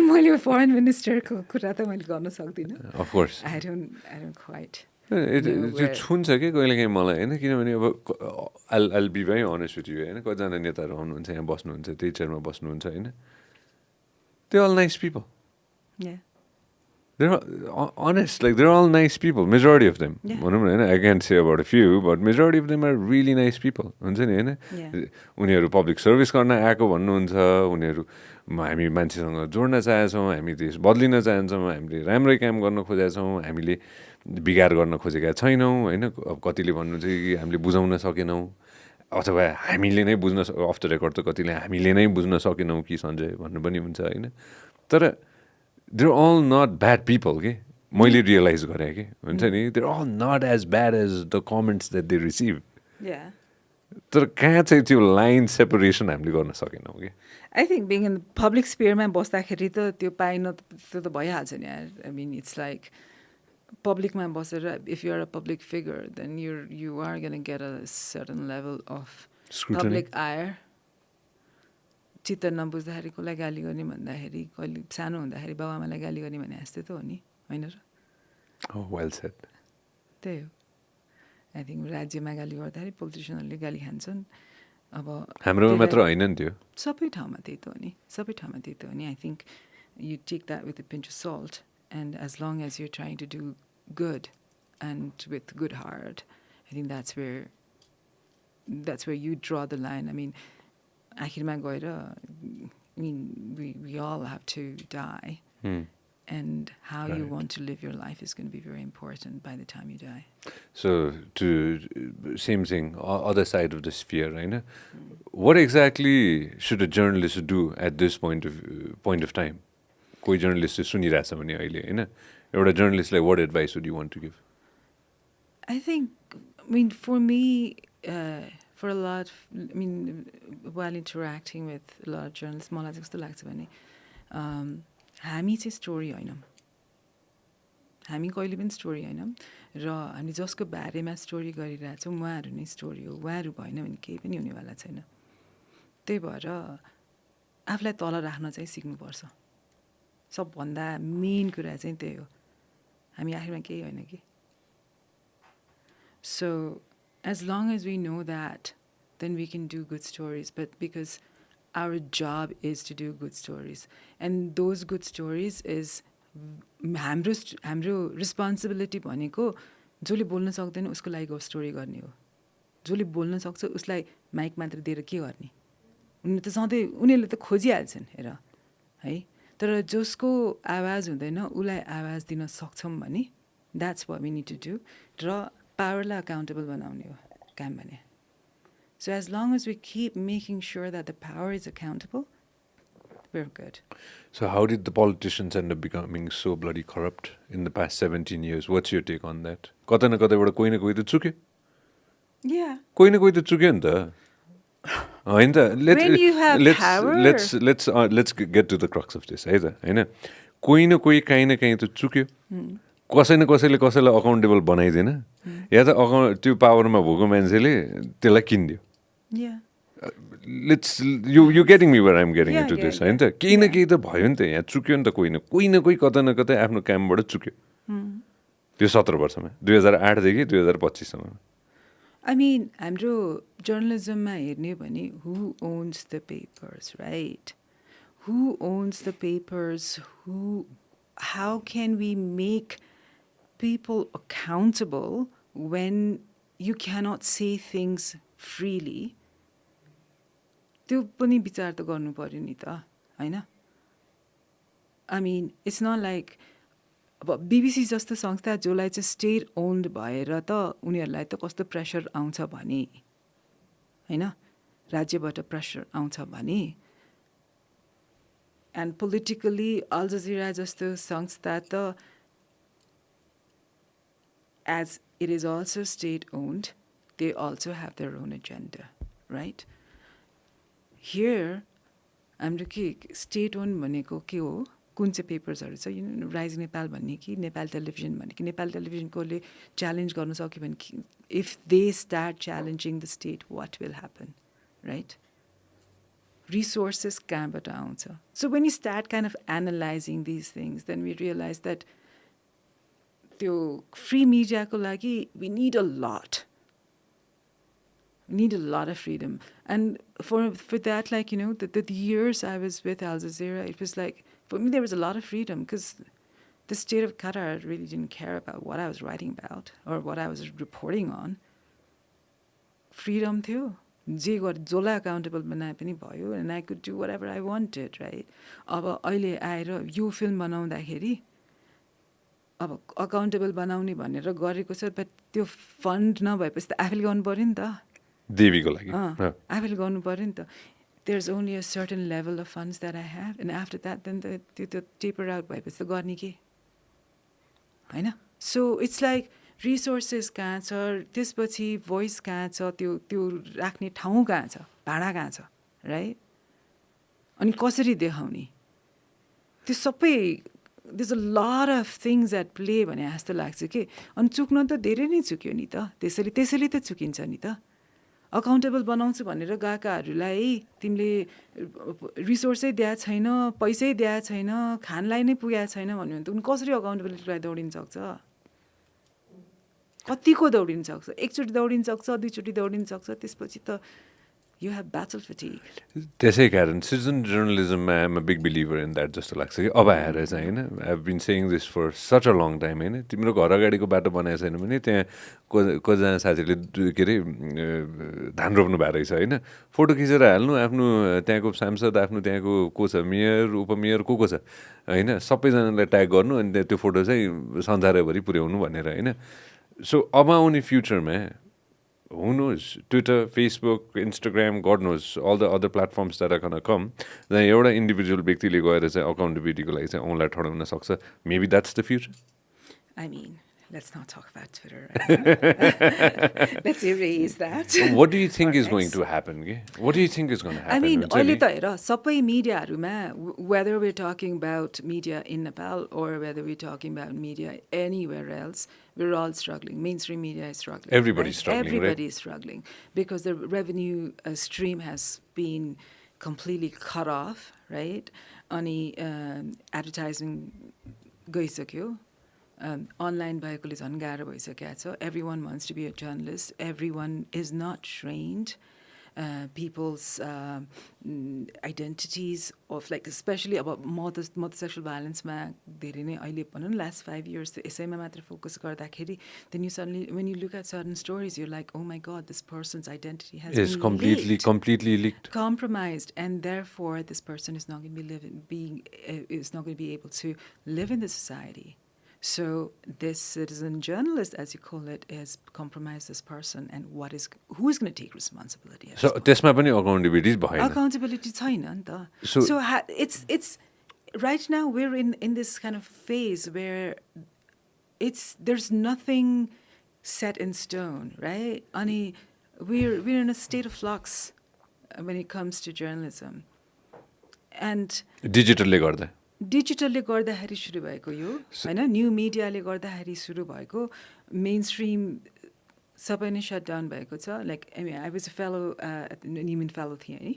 मैले फरेन मिनिस्टरको कुरा त मैले गर्न सक्दिनँ of course I don't quite त्यो छुन्छ कि कहिलेकाहीँ मलाई होइन किनभने अब I'll be very honest with you होइन कतिजना नेताहरू आउनुहुन्छ यहाँ बस्नुहुन्छ त्यही चेयरमा बस्नुहुन्छ होइन they're all nice people. Yeah. They're honest, like they're all nice people. Majority of them. Yeah. I can't say about a few, but majority of them are really nice people. हुन्छ नि होइन उनीहरू पब्लिक सर्भिस गर्न आएको भन्नुहुन्छ उनीहरू हामी मान्छेसँग जोड्न चाहेछौँ हामी देश बदलिन चाहन्छौँ हामीले राम्रै काम गर्न खोजेका छौँ हामीले बिगार गर्न खोजेका छैनौँ होइन अब कतिले भन्नुहुन्छ कि हामीले बुझाउन सकेनौँ अथवा हामीले नै बुझ्न अफ द रेकर्ड त कतिले हामीले नै बुझ्न सकेनौँ कि सञ्जय भन्नु पनि हुन्छ होइन तर they're all not bad people के मैले रियलाइज गरेँ कि हुन्छ नि they're all not as bad as the comments that they receive. Yeah. तर कहाँ चाहिँ त्यो लाइन सेपरेसन हामीले गर्न सकेनौँ कि I think being in public स्पेयरमा बस्दाखेरि त त्यो पाइन त्यो त भइहाल्छ नि आई मिन इट्स लाइक पब्लिकमा बसेर if you are a public figure then you are gonna get a certain level of public ire चित्त नबुझ्दाखेरि कसलाई गाली गर्ने भन्दाखेरि कहिले सानो हुँदाखेरि बाबुआमालाई गाली गर्ने भने जस्तै त हो नि होइन र वेल सेड त्यही हो आई थिङ्क राज्यमा गाली गर्दाखेरि पोलिटिसियनहरूले गाली खान्छन् अब हाम्रोमा मात्र होइन नि त्यो सबै ठाउँमा त्यही त हो नि सबै ठाउँमा त्यही त हो नि I think you take that with a pinch of salt and as long as you trying to do good and with good heart I think that's where you draw the line I mean आखिरमा गएर I mean, we all have to die. And how you want to live your life is going to be very important by the time you die. So, same thing, other side of the sphere, right? What exactly should a journalist do at this point of time? कोही journalist सुनिरहेछ भने अहिले हैन एउटा journalistलाई what advice would you want to give? I think, I mean, for me, for a lot, I mean, while interacting with a lot of journalists, मलाई चाहिँ कस्तो लाग्छ भने हामी चाहिँ स्टोरी होइनौँ हामी कहिले पनि स्टोरी होइनौँ र हामी जसको बारेमा स्टोरी गरिरहेछौँ उहाँहरू नै स्टोरी हो उहाँहरू भएन भने केही पनि हुनेवाला छैन त्यही भएर आफूलाई तल राख्न चाहिँ सिक्नुपर्छ सबभन्दा मेन कुरा चाहिँ त्यही हो हामी आखिरमा केही होइन कि So as long as we know that, then we can do good stories. But because our job is to do good stories. And those good stories is हाम्रो responsibility भनेको जसले बोल्न सक्दैन उसको लागि गफ स्टोरी गर्ने हो जसले बोल्न सक्छ उसलाई माइक मात्र दिएर के गर्ने उनीहरूले त सधैँ उनीहरूले त खोजिहाल्छन् हेर है तर जसको आवाज हुँदैन उसलाई आवाज दिन सक्छौँ भने that's what we need to do र पावरलाई अकाउन्टेबल बनाउने हो काम भने So as long as we keep making sure that the power is accountable, we're good. So how did the politicians end up becoming so bloody corrupt in the past 17 years? What's your take on that? कतै न कतैबाट कोही न कोही त चुक्यो Yeah. कोही न कोही त चुक्यो नि त होइन त When you have power. let's get to the crux of this है त हैन कोही न कोही काहीँ न काहीँ त चुक्यो कसै न कसैले कसैलाई अकाउन्टेबल बनाइदिएन या त त्यो पावरमा भएको मान्छेले त्यसलाई किनिदियो Yeah. Let's you getting me where I'm getting Yeah, into yeah, this हैन त केही न केही त भयो नि त यहाँ चुक्यो नि त कोही न कोही कतै न कतै आफ्नो कामबाट चुक्यो त्यो 17 वर्षमा 2008 देखि 2025 सम्म I mean, हाम्रो journalismमा हेर्ने भने who owns the papers, right? Who owns the papers? How can we make people accountable when you cannot say things freely? त्यो पनि विचार त गर्नु पर्यो नि त हैन I mean, it's not like अब BBC जस्तो संस्था जसलाई चाहिँ स्टेट ओन्ड भएर त उनीहरूलाई त कस्तो प्रेसर आउँछ भने हैन राज्यबाट प्रेसर आउँछ भने एन्ड पोलिटिकली अल जजिरा जस्तो संस्था त as it is also state owned, they also have their own agenda, right? Here, हाम्रो के स्टेट ओन भनेको के हो कुन चाहिँ पेपर्सहरू छ राइज नेपाल भन्ने कि नेपाल टेलिभिजन भन्ने कि नेपाल टेलिभिजनकोले च्यालेन्ज गर्न सक्यो भने if they start challenging the state what will happen right resources कहाँबाट आउँछ so when you start kind of analyzing these things then we realize that त्यो फ्री मिडियाको लागि we need a lot need a lot of freedom. And for that, like, you know, the years I was with Al Jazeera, it was like, for me, there was a lot of freedom because the state of Qatar really didn't care about what I was writing about or what I was reporting on. Freedom थियो जे जसलाई accountable बनाए पनि भयो and I could do whatever I wanted, right? अब अहिले आएर यो फिल्म बनाउँदाखेरि अब accountable बनाउने भनेर गरेको छ but त्यो फन्ड नभएपछि त आफैले गर्नु पर्यो नि त देवीको लागि आफैले गर्नु पर्यो नि त there's only a certain level of funds that I have and after that then the taper out भएपछि त गर्ने के हैन so it's like resources कहाँ छ त्यसपछि voice कहाँ छ त्यो राख्ने ठाउँ कहाँ छ भाडा कहाँ छ राइट अनि कसरी देखाउने त्यो सबै there's a lot of things at play भने जस्तो लाग्छ के अनि चुक्न त धेरै नै चुक्यो नि त त्यसैले त चुकिन्छ नि त अकाउन्टेबल बनाउँछु भनेर गएकाहरूलाई तिमीले रिसोर्सै दिएको छैन पैसै दिएको छैन खानलाई नै पुगेको छैन भन्यो भने त उनी कसरी अकाउन्टेबिलिटीलाई दौडिन सक्छ कतिको दौडिन सक्छ एकचोटि दौडिन सक्छ दुईचोटि दौडिन सक्छ त्यसपछि त you have battle fatigue. त्यसै कारण citizen journalism I am a big believer in that जस्तो लाग्छ कि अब आएर चाहिँ हैन I've been saying this for such a long time हैन तिम्रो घर अगाडिको बाटो बनाएको छैन भने त्यहाँ कजना साथीले के अरे धान रोप्नु भएको रहेछ हैन फोटो खिचेर हाल्नु आफ्नो त्यहाँको सांसद आफ्नो त्यहाँको को छ मेयर उपमेयर को छ हैन सबैजनालाई ट्याग गर्नु अनि त्यो फोटो चाहिँ संसारभरि पुर्याउनु भनेर हैन सो अब आउने फ्युचरमा who knows, Twitter, Facebook, Instagram, God knows, all the other platforms that are going to come, then एउटा individual व्यक्तिले गएर चाहिँ accountability को लागि चाहिँ औँलाई ठडाउन सक्छ. Maybe that's the future. I mean, let's not talk about Twitter right Let's erase that. What do you think is going to happen? What do you think is going to happen? I mean, अहिले त हेर सबै मिडियाहरुमा whether we're talking about media in Nepal or whether we're talking about media anywhere else, we're all struggling. Mainstream media is struggling. Everybody's struggling, Everybody is struggling because the revenue stream has been completely cut off, right? Any advertising गइसक्यो. Online भएकोले झन् गाह्रो भइसकेको छ. Everyone wants to be a journalist. Everyone is not trained. People's identities of like especially about multisexual violence ma धेरै नै अहिले भनौँ न last 5 years यसैमा मात्र focus गर्दाखेरि then you suddenly when you look at certain stories you're like, oh my god, this person's identity has is been completely leaked, compromised, and therefore this person is not going to is not going to be able to live in the society. So this citizen journalist, as you call it, has compromised this person, and who is going to take responsibility? So त्यसमा पनि accountability भएन. Accountability छैन नि त. So it's right now we're in this kind of phase where there's nothing set in stone, right? Ani we're in a state of flux when it comes to journalism, and digitally गर्दा गर्दाखेरि सुरु भएको यो हैन, new मिडियाले गर्दाखेरि सुरु भएको मेन स्ट्रिम सबै नै शट डाउन भएको छ. Like I was a fellow Nieman fellow थिएँ है,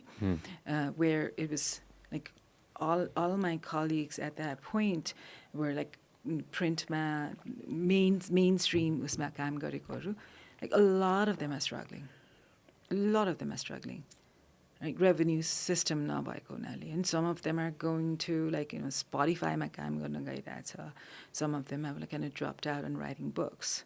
where it was like all my colleagues at that point were like printमा mainstream उसमा काम गरेकोहरू, like a lot of them are struggling. Like revenue system नभएको हुनाले, and some of them are going to like Spotify मा काम गर्न गइरहेछ. Some of them have like kind of dropped out on writing books,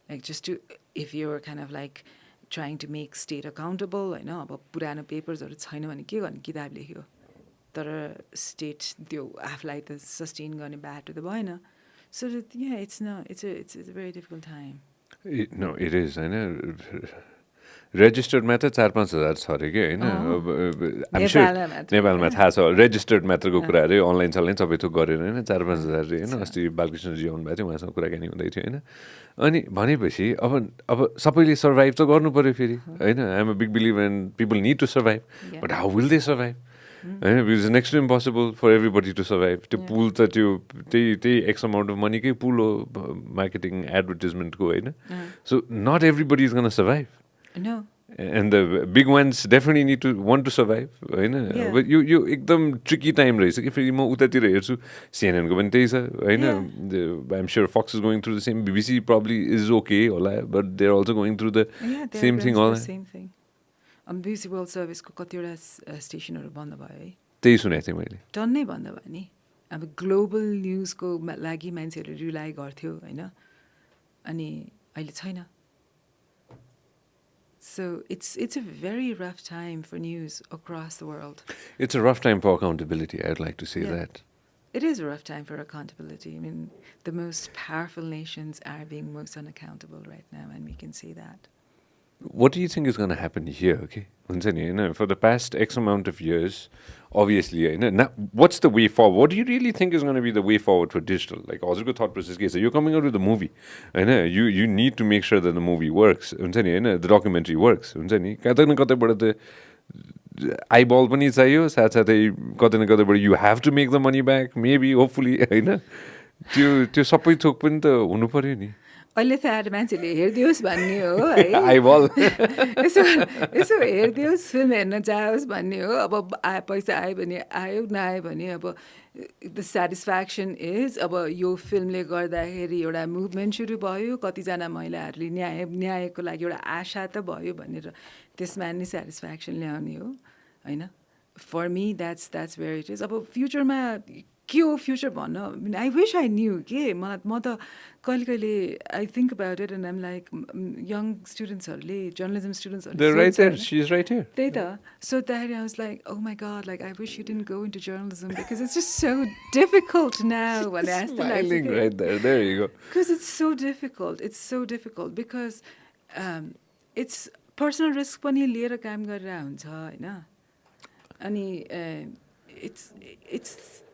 like just to if you're kind of like trying to make state accountable, हैन, अब पुरानो पेपर्सहरु छैन भने के गर्ने, किताब लेख्यो तर स्टेट त्यो आफूलाई त सस्टेन गर्ने बाटो त भएन. So yeah, it's a very difficult time. No, it is, हैन. रेजिस्टर्ड मात्र 4-5 हजार छ अरे कि होइन. नेपालमा थाहा छ रेजिस्टर्ड मात्रको कुराहरू अनलाइन चलाइन सबै थोक गरेर होइन 4-5 हजार होइन. अस्ति बालकृष्णजी आउनु भएको थियो, उहाँसँग कुराकानी हुँदै थियो होइन. अनि भनेपछि अब सबैले सर्भाइभ त गर्नु पऱ्यो फेरि होइन. I am a big believer and people need to survive, but how will they survive होइन. Because next to impossible for everybody to survive. त्यो पुल त त्यही एक्स अमाउन्ट अफ मनीकै पुल हो मार्केटिङ एडभर्टिजमेन्टको होइन. So not everybody is gonna survive. No. And the big ones definitely want to survive, होइन. But you एकदम tricky time रहेछ कि. फेरि म उतातिर हेर्छु CNN को पनि त्यही छ होइन. I'm sure Fox is going through the same. BBC probably is okay होला, but they're also going through the same thing होला. Same thing. BBC World Service को कतिवटा स्टेसनहरु बन्द भयो है. त्यही सुनेको थिएँ मैले. टन्नै बन्द भयो नि. अब ग्लोबल न्युजको लागि मान्छेहरु रिलाइ गर्थ्यो होइन, अनि अहिले छैन. So it's a very rough time for news across the world. It's a rough time for accountability. I'd like to say that. It is a rough time for accountability. I mean, the most powerful nations are being most unaccountable right now, and we can see that. What do you think is going to happen here? Okay, for the past X amount of years, obviously, now, what's the way forward? What do you really think is going to be the way forward for digital? Like, also thought process case. You're coming out with a movie, you need to make sure that the movie works. The documentary works. Eyeball पनि चाहियो, साथसाथै कतै न कतैबाट you have to make the money back, maybe, hopefully, होइन. त्यो सबै थोक पनि त हुनु पर्यो नि. अहिले त आएर मान्छेले हेरिदियोस् भन्ने हो है. आइबल यसो हेरिदियोस्, फिल्म हेर्न जाओस् भन्ने हो. अब पैसा आयो भने आयो, नआयो भने अब द सेटिस्फ्याक्सन इज अब यो फिल्मले गर्दाखेरि एउटा मुभमेन्ट सुरु भयो, कतिजना महिलाहरूले न्यायको लागि एउटा आशा त भयो भनेर त्यसमा नि सेटिस्फ्याक्सन ल्याउने हो होइन. For me that's where it is. अब फ्युचरमा के हो फ्युचर भन्न, आई विश आई न्यू के. म त कहिले I think about it and I'm like young स्टुडेन्ट्सहरूले, जर्नलिजम स्टुडेन्ट्सहरूले त्यही त. So that I was like oh my God, like I wish you didn't go into journalism because it's just so difficult now भने जस्तो लाग्छ. Because it's so difficult because it's personal risk पनि लिएर काम गरेर हुन्छ होइन. अनि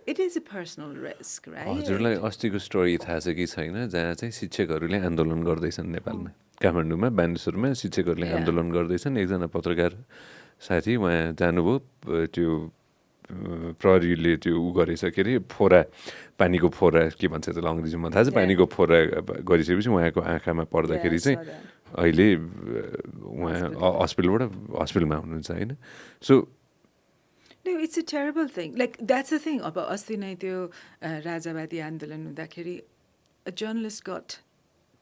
it is a personal risk, right? हजुरलाई अस्तिको स्टोरी थाहा छ कि छैन, जहाँ चाहिँ शिक्षकहरूले आन्दोलन गर्दैछन् नेपालमा, काठमाडौँमा, बानेश्वरमा शिक्षकहरूले आन्दोलन गर्दैछन्. एकजना पत्रकार साथी उहाँ जानुभयो, त्यो प्रहरीले त्यो गरेछ के अरे फोरा, पानीको फोरा के भन्छ त्यसलाई अङ्ग्रेजीमा थाहा छ, पानीको फोरा गरिसकेपछि उहाँको आँखामा पर्दाखेरि चाहिँ अहिले उहाँ हस्पिटलमा हुनुहुन्छ होइन. So No, it's a terrible thing. Like, that's the thing about अस्ति नै त्यो राजावादी आन्दोलन हुँदाखेरि a journalist got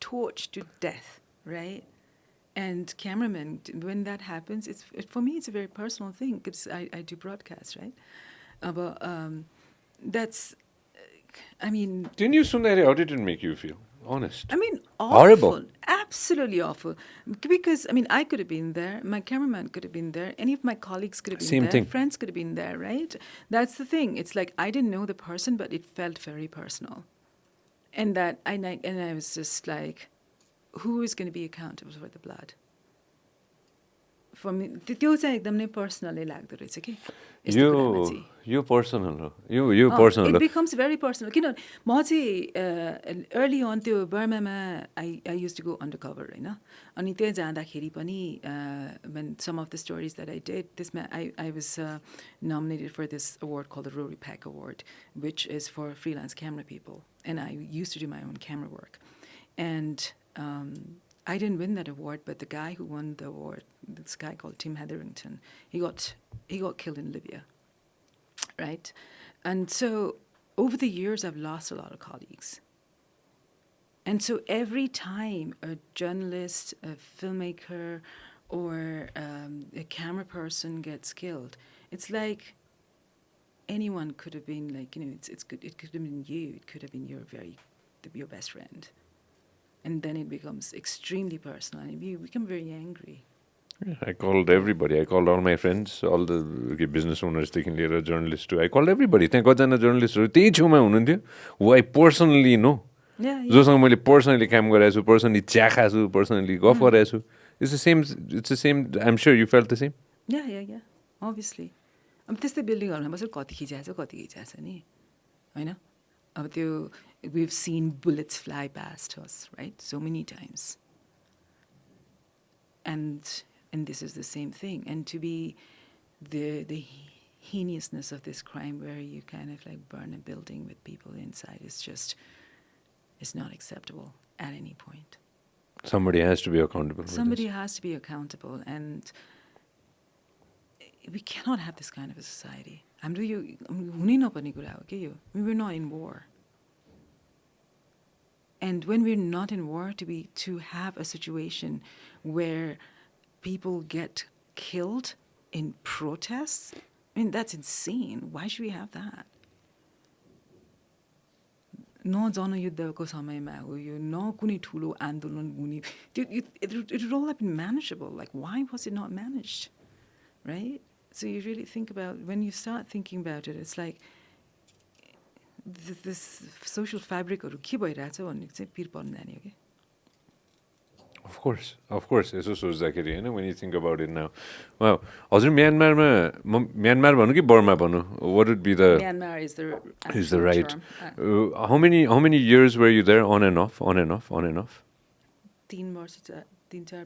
torched to death, right? And cameramen, when that happens, for me, it's a very personal thing because I do broadcast, right? But that's, I mean... Didn't you सुन्दाखेरि, how did it make you feel? Honest. I mean, awful. Horrible. Absolutely awful. Because, I mean, I could have been there. My cameraman could have been there. Any of my colleagues could have been Same there. thing. Friends could have been there, right? That's the thing. It's like I didn't know the person, but it felt very personal. And I was just like, who is going to be accountable for the blood? For me, त्यो चाहिँ एकदम नै personally लाग्दो रहेछ कि यस्तो कुरामा चाहिँ यो पर्सनल हो यो पर्सनल it हो becomes very personal किनभने म चाहिँ early on त्यो बर्मामा I used to go undercover हैन अनि त्यहाँ जाँदाखेरि पनि when some of the stories that I did I was nominated for this award called the Rory Pack Award, which is for freelance camera people, and I used to do my own camera work, and I didn't win that award, but the guy who won the award, this guy called Tim Hetherington, he got killed in Libya, right? And so over the years, I've lost a lot of colleagues. And so every time a journalist, a filmmaker, or a camera person gets killed, it's like anyone could have been like, it's good. It could have been you. It could have been your best friend. And then it becomes extremely personal, and we become very angry. Yeah, I called everybody. I called all my friends, all the business owners, taking लिएर journalists too. I called everybody. त्यहाँ कतिजना journalistहरू त्यही छेउमा हुनुहुन्थ्यो, who I personally know. जोसँग मैले personally काम गरेको छु, personally चिया खाएको छु, personally गफ गरेको छु. It's the same. I'm sure you felt the same. Yeah. Obviously. अब त्यस्तै बिल्डिङहरुमा बसेर कति खिचाएको छ नि, हैन? अब त्यो we've seen bullets fly past us, right? So many times. And this is the same thing. And to be the heinousness of this crime where you kind of like burn a building with people inside is not acceptable at any point. Somebody has to be accountable. Somebody has to be accountable, and we cannot have this kind of a society. We're not in war. And when we're not in war, to have a situation where people get killed in protests, I mean, that's insane. Why should we have that? No जनयुद्धको समयमा हो यो न कुनै ठुलो आन्दोलन हुने it would all have been manageable. Like, why was it not managed, right? So you really think about, when you start thinking about it, it's like this social fabricहरू के भइरहेछ भन्ने चाहिँ पिर पर्न जाने हो कि. Of course. यसो सोच्दाखेरि हैन, when you think about it now. Wow. हजुर म्यानमार भन्नु कि बर्मा भन्नु? What would be the Myanmar is the right term. How many years were you there, on and off? 3-4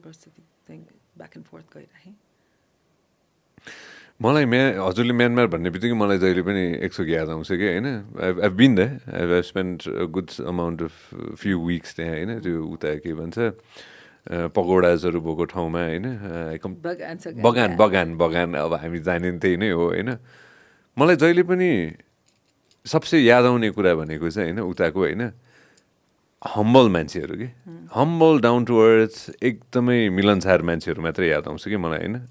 वर्ष back and forth गइरहे. मलाई हजुरले म्यानमार भन्ने बित्तिकै मलाई जहिले पनि एकचोटि याद आउँछ कि हैन. I've been there. I've spent a good amount of few weeks त्यहाँ हैन. त्यो उता के भन्छ पकोडाजहरु भएको ठाउँमा हैन. बगान अब हामी जाने त्यही नै हो हैन. मलाई जहिले पनि सबसे याद आउने कुरा भनेको चाहिँ हैन उताको हैन humble मान्छेहरु के. Humble, down to earth, एकदमै मिलनसार मान्छेहरु मात्र याद आउँछ कि मलाई हैन.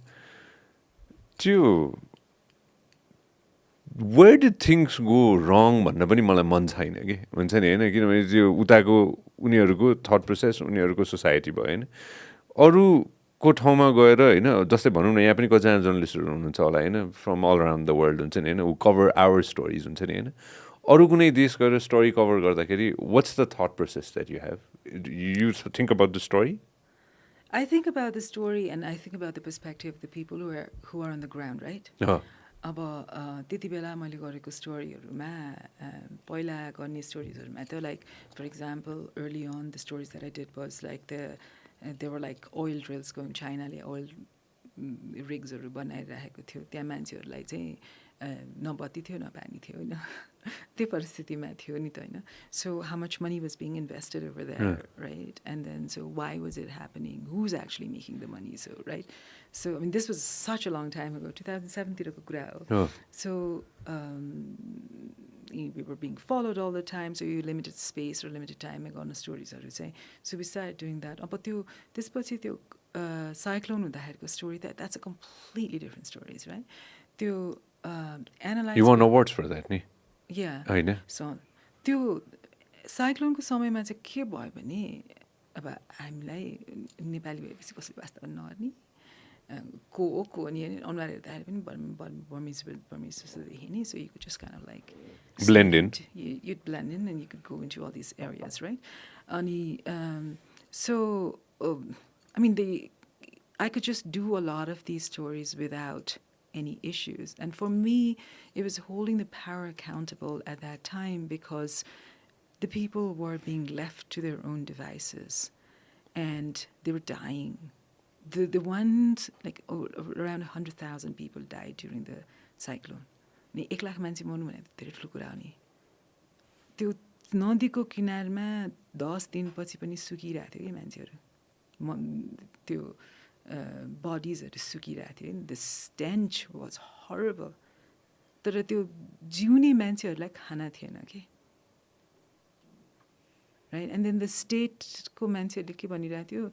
Where did things go wrong भन्न पनि मलाई मन छैन कि. हुन्छ नि हैन, किनभने त्यो उताको उनीहरुको थट प्रोसेस, उनीहरुको सोसाइटी भयो हैन. अरुको ठाउँमा गएर हैन, जस्तै भनौं न यहाँ पनि कतिजना जर्नलिस्टहरु हुनुहुन्छ होला हैन, from all around the world हुन्छ नि हैन, who cover our stories हुन्छ नि हैन. अरु कुनै देश गएर स्टोरी कभर गर्दाखेरि what's the thought process that you have? You think about the story? I think about the story, and I think about the perspective of the people who are on the ground, right? अब त्यति बेला मैले गरेको स्टोरीहरुमा पहिला गर्ने स्टोरीजहरुमा त, like for example early on the stories that I did was like there were like oil drills going. Chinaले oil rigsहरु बनाइरहेको थियो. त्यहाँ मान्छेहरुलाई चाहिँ न बत्ती थियो न पानी थियो हैन. त्यो परिस्थितिमा थियो नि त होइन. So how much money was being invested over there, right? And then so why was it happening? Who's actually making the money? So right. So I mean this was such a long time ago, 2007 तिरको कुरा हो. So we were being followed all the time, so you limited space or limited time गर्न स्टोरिजहरू चाहिँ. So we started doing that. अब त्यो त्यसपछि त्यो cyclone हुँदाखेरिको story that's a completely different stories, right? त्यो analyze You won awards for that, ni? Yeah. होइन. So त्यो साइक्लोनको समयमा चाहिँ के भयो भने अब हामीलाई नेपाली भएपछि कसैले वास्तव नगर्ने को अनि अनुहार हेर्दाखेरि पनि बर्मिज जस्तो देखेँ नि. So you could just kind of like Blend in. You'd blend in and you could go into all these areas, right? अनि so I mean I could just do a lot of these stories without any issues. And for me, it was holding the power accountable at that time because the people were being left to their own devices and they were dying. The ones, like around 100,000 people died during the cyclone. नि 1 लाख मान्छे मर्नु भने धेरै ठुलो कुरा हो नि. त्यो नदीको किनारमा 10 दिनपछि पनि सुकिरहेको थियो कि मान्छेहरू. त्यो बडिजहरू सुकिरहेको थियो नि. The stench was horrible. तर त्यो जिउने मान्छेहरूलाई खाना थिएन कि. Right? And then the state को मान्छेहरूले के भनिरहेको थियो,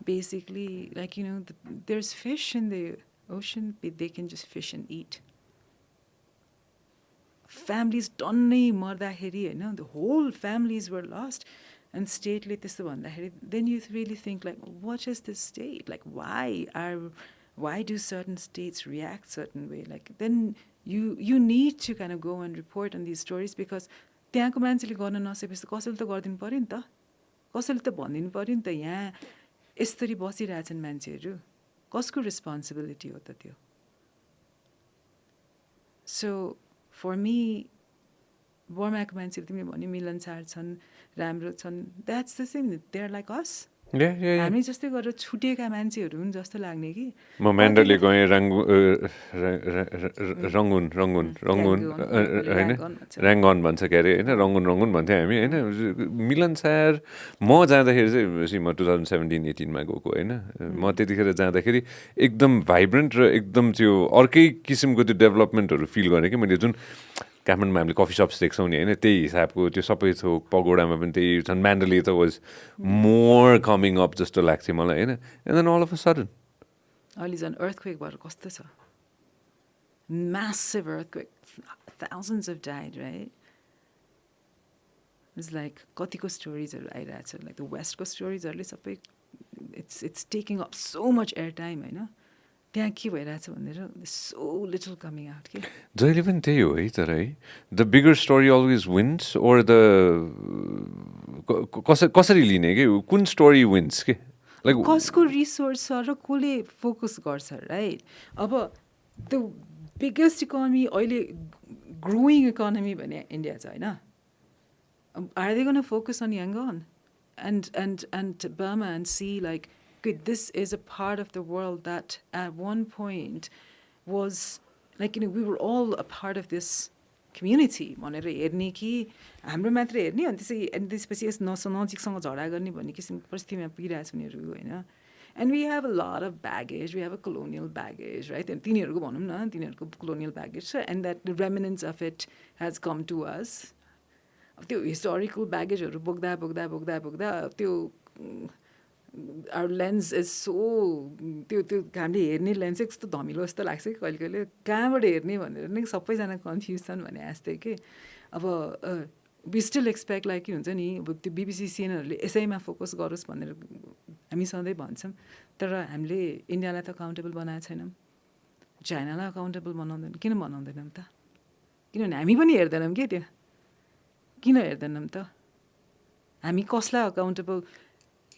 basically, like, you know, there's fish in the ocean, they can just fish and eat. Families डन्नै मर्दाखेरि होइन, the whole families were lost. And state-ले त्यस्तो भन्दाखेरि, then you really think, like, what is the state? Like, why do certain states react certain way? Like, then you need to kind of go and report on these stories because त्यहाँको मान्छेले गर्न नसकेपछि कसैले त गरिदिनु पर्यो नि त. कसैले त भनिदिनु पर्यो नि त, यहाँ यसरी बसिरहेछन् मान्छेहरू, कसको रेस्पोन्सिबिलिटी हो त त्यो. So for me, बर्माको मान्छेहरू तिमीले भन्यो मिलनसार छन्, राम्रो छन्, that's the thing, they're like us. हामी जस्तै गरेर छुटेका मान्छेहरू हुन् जस्तो लाग्ने कि. म म्यान्डरले गएँ रङ्गुन होइन, ऱ्याङ्गन भन्छ के अरे होइन, रङ्गुन भन्थ्यो हामी होइन. मिलनसार म जाँदाखेरि चाहिँ म 2017-18मा गएको होइन. म त्यतिखेर जाँदाखेरि एकदम भाइब्रेन्ट र एकदम त्यो अर्कै किसिमको त्यो डेभलपमेन्टहरू फिल गरेँ कि मैले. जुन काठमाडौँमा हामीले कफी सप्स देख्छौँ नि होइन, त्यही हिसाबको त्यो सबै थोक पगोडामा पनि त्यही छन्. म्यान्डले त वाज मोर कमिङ अप जस्तो लाग्थ्यो मलाई होइन. And then all of a sudden अहिले झन् अर्थक्वेक भएर कस्तो छ, massive earthquake, thousands have died, right? It's like कतिको स्टोरिजहरू आइरहेछ, like the westको स्टोरिजहरूले सबै it's taking up so much airtime होइन. त्यहाँ के भइरहेछ भनेर so little coming out के. जहिले पनि त्यही हो है. तर है, the bigger story always wins or the कसरी लिने कि कुन स्टोरी विन्स के, लाइक कसको रिसोर्स छ र कसले फोकस गर्छ, राइट? अब द बिगेस्ट इकोनोमी अहिले ग्रोइङ इकोनोमी भने इन्डिया छ होइन. Are they going to focus on Yangon and Burma and see like, good, this is a part of the world that at one point was like, you know, we were all a part of this community. भनेर हेर्ने कि हाम्रो मात्र हेर्ने अनि त्यसपछि यस नजिकसँग झगडा गर्ने भन्ने किसिमको परिस्थितिमा पुगिरहेछ उनीहरू होइन. And we have a lot of baggage. We have a colonial baggage, right? And तिनीहरूको भनौँ न, तिनीहरूको colonial baggage छ, and that the remnants of it has come to us. त्यो हिस्टोरिकल ब्यागेजहरू बोक्दा त्यो our lens is so त्यो हामीले हेर्ने लेन्स चाहिँ कस्तो धमिलो जस्तो लाग्छ कि कहिले कहिले. कहाँबाट हेर्ने भनेर नै सबैजना कन्फ्युज छन् भने जस्तै कि. अब we still expect like के हुन्छ नि, अब त्यो BBC सिएनएनहरूले यसैमा फोकस गरोस् भनेर हामी सधैँ भन्छौँ. तर हामीले इन्डियालाई त अकाउन्टेबल बनाएको छैनौँ, चाइनालाई अकाउन्टेबल बनाउँदैनौँ. किन बनाउँदैनौँ त? किनभने हामी पनि हेर्दैनौँ कि त्यो. किन हेर्दैनौँ त? हामी कसलाई accountable?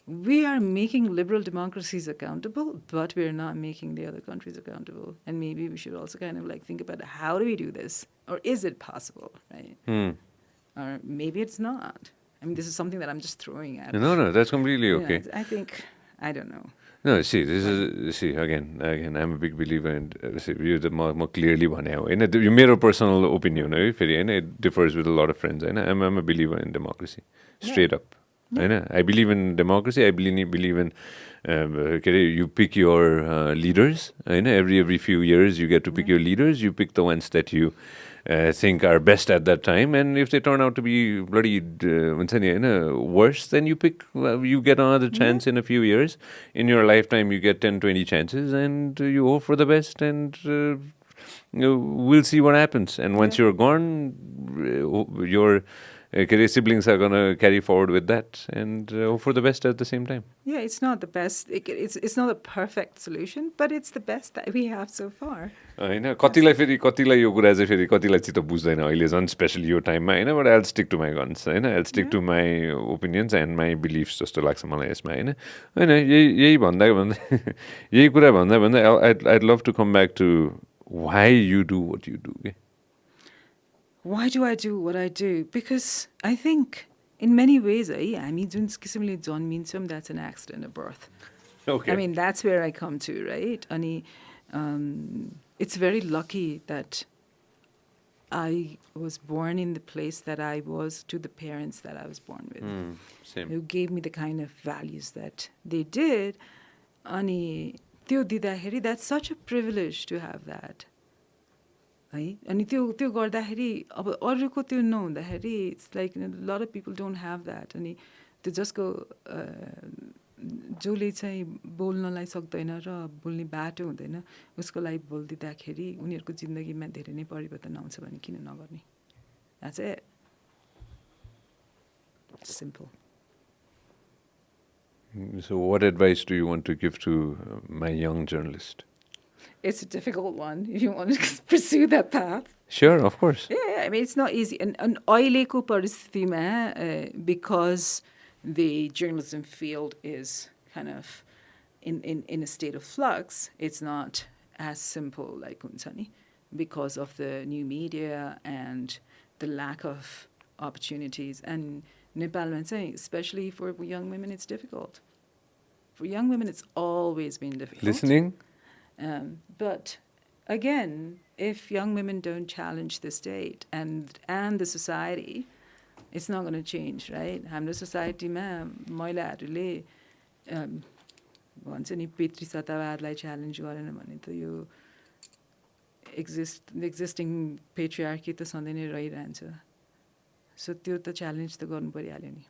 We are making liberal democracies accountable, but we are not making the other countries accountable. And maybe we should also kind of like think about how do we do this? Or is it possible, right? Or maybe it's not. I mean, this is something that I'm just throwing at. No, that's completely okay. I think, I don't know. No, this is again, I'm a big believer in you the more clearly one now. You made a personal opinion, it differs with a lot of friends. I'm a believer in democracy, straight up. I believe in democracy. I believe in you pick your leaders. Every few years you get to pick your leaders. You pick the ones that you think are best at that time, and if they turn out to be bloody worse, then you get another chance in a few years. In your lifetime, you get 10, 20 chances, and you hope for the best, and we'll see what happens. And once you're gone, your siblings are going to carry forward with that and hope for the best at the same time. Yeah, it's not the best. It's not a perfect solution, but it's the best that we have so far. कतिलाई यो कुरा चाहिँ फेरि कतिलाई चित्त बुझ्दैन अहिले झन् स्पेसली यो टाइममा but I'll stick to my guns I'll stick to my opinions and my beliefs जस्तो लाग्छ मलाई यसमा यही भन्दा यही कुरा भन्दा I'd love to come back to why you do what you do. Why do I do what I do? Because I think in many ways हामी जुन किसिमले जन्मिन्छौँ, that's an accident of birth. Okay. I mean, that's where I come to, right? अनि it's very lucky that I was born in the place that I was to the parents that I was born with. Same. Who gave me the kind of values that they did. अनि त्यो दिँदाखेरि, that's such a privilege to have that. है अनि त्यो गर्दाखेरि अब अरूको त्यो नहुँदाखेरि it's like a lot of people don't have that. अनि त्यो जसको जसले चाहिँ बोल्नलाई सक्दैन र बोल्ने बाटो हुँदैन उसको लागि बोलिदिँदाखेरि उनीहरूको जिन्दगीमा धेरै नै परिवर्तन आउँछ भने किन नगर्ने. That's it. Simple. So what advice do you want to give to my young journalist? It's a difficult one if you want to pursue that path. Sure, of course. Yeah, I mean, it's not easy. And अहिलेको परिस्थितिमा because the journalism field is kind of in a state of flux, it's not as simple like हुन्छ नि, because of the new media and the lack of opportunities. And Nepalमा चाहिँ, especially for young women, it's difficult. For young women, it's always been difficult. Listening? But again, if young women don't challenge the state and the society, it's not going to change, right? हाम्रो सोसाइटीमा महिलाहरूले भन्छ नि पितृ सत्तावादलाई challenge गरेन भने त यो existing patriarchy त सधैँ नै रहिरहन्छ. So त्यो त च्यालेन्ज त गर्नु परिहाल्यो नि.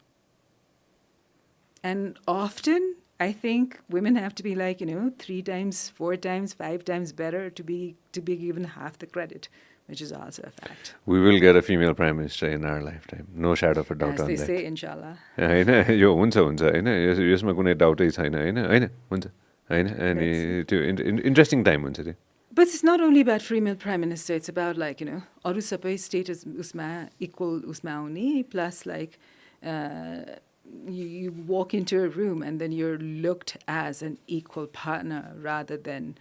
And often I think women have to be like 3 times, 4 times, 5 times better to be given half the credit, which is also a fact. We will get a female prime minister in our lifetime. No shadow of a doubt on that. As they say, inshallah. यो हुन्छ यसमा कुनै डाउटै छैन हुन्छ अनि त्यो interesting time हुन्छ त्यो. But it's not only about female prime minister, it's about like अरु सबै status उसमा equal उसमा आउने, plus like you walk into a room and then you're looked as an equal partner rather than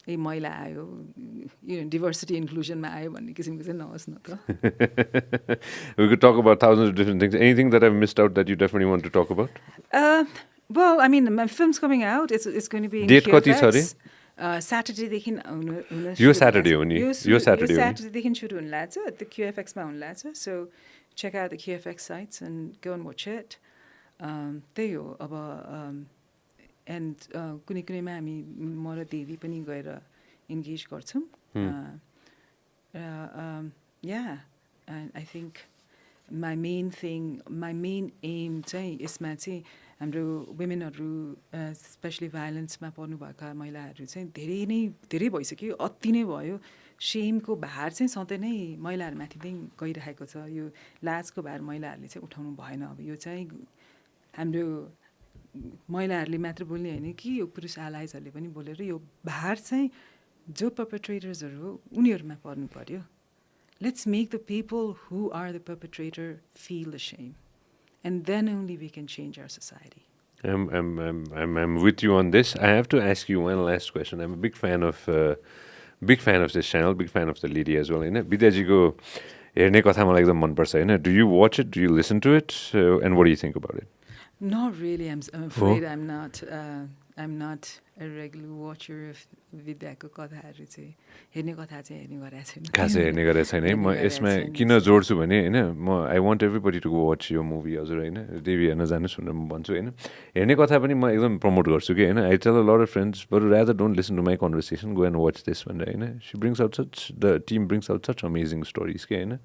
महिला आयो diversity inclusion मा आयो भन्ने किसिमको चाहिँ नहोस् न त. We could talk about thousands of different things. Anything that I've missed out that you definitely want to talk about? Well, I mean, my film's coming out. It's going to be in Date कति छ रे? Saturdayदेखि यो Saturday हो नि. यो Saturday हो नि. Saturdayदेखि सुरु हुन लाग्छ. The QFX मा हुन लाग्छ. So check out the QFX sites and go and watch it. त्यही हो अब and कुनै कुनैमा हामी म र देवी पनि गएर engage गर्छौँ. Yeah, and I think my main aim चाहिँ यसमा चाहिँ हाम्रो womenहरू especially violenceमा पर्नुभएका महिलाहरू चाहिँ धेरै भइसक्यो, अति नै भयो. शेमको भार चाहिँ सधैँ नै महिलाहरूमाथि नै गइरहेको छ. यो लाजको भार महिलाहरूले चाहिँ उठाउनु भएन. अब यो चाहिँ हाम्रो महिलाहरूले मात्र बोल्ने होइन कि यो पुरुष एलाइजहरूले पनि बोलेर यो भार चाहिँ जो पर्पेट्रेटर्सहरू हो उनीहरूमा पर्नु पर्यो. Let's make the people who are the perpetrator feel the shame, and then only we can change our society. I'm with you on this. I have to ask you one last question. I'm a big fan of this channel, big fan of the lady as well. विद्याजीको हेर्ने कथा मलाई एकदम मन पर्छ. Do you watch it? Do you listen to it? And what do you think about it? Not really. I'm afraid I'm not. I'm not a regular watcher of विद्याको कथाहरू चाहिँ हेर्ने कथा चाहिँ हेर्ने गरेको छैन खासै हेर्ने गरेको छैन है म यसमा किन जोड्छु भने होइन म I want everybody to go watch यो मुभी हजुर होइन देवी हेर्न जानुहोस् भनेर म भन्छु होइन हेर्ने कथा पनि म एकदम प्रमोट गर्छु कि होइन I tell a lot of friends बरु rather don't listen to my conversation go and watch this भनेर होइन she brings out such the team brings out such amazing stories के होइन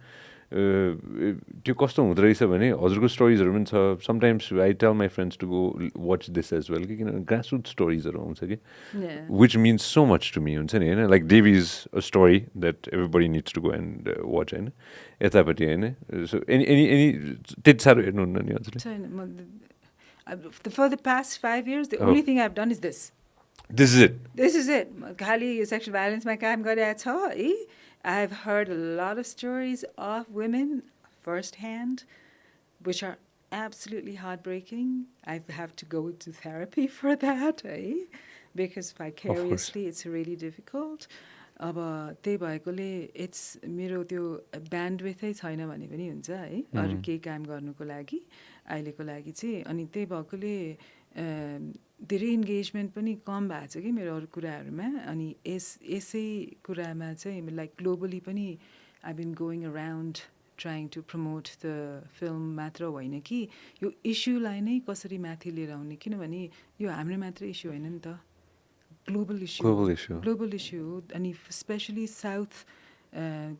त्यो कस्तो हुँदो रहेछ भने हजुरको स्टोरिजहरू पनि छ sometimes I tell my friends to go watch this as well कि किनभने ग्रासरुट स्टोरिजहरू आउँछ कि which means so much to me हुन्छ नि होइन like Devi is a story that everybody needs to go and watch होइन यतापट्टि होइन सो एनी एनी एनी त्यति साह्रो हेर्नुहुन्न नि हजुर For the past 5 years, the only thing I've done is this. This is it. This is it. खाली यो sexual violence मा काम गरेको छ है I've heard a lot of stories of women firsthand, which are absolutely heartbreaking. I have to go to therapy for that, eh? Because vicariously it's really difficult. अब त्यही भएकोले इट्स मेरो त्यो ब्यान्डविथै छैन भने पनि हुन्छ है अरू केही काम गर्नुको लागि अहिलेको लागि चाहिँ अनि त्यही भएकोले धेरै इन्गेजमेन्ट पनि कम भएको छ कि मेरो अरू कुराहरूमा अनि यसै कुरामा चाहिँ लाइक ग्लोबली पनि I been going around trying to promote the film मात्र होइन कि यो इस्युलाई नै कसरी माथि लिएर आउने किनभने यो हाम्रो मात्र इस्यु होइन नि त ग्लोबल इस्यु अनि स्पेसली साउथ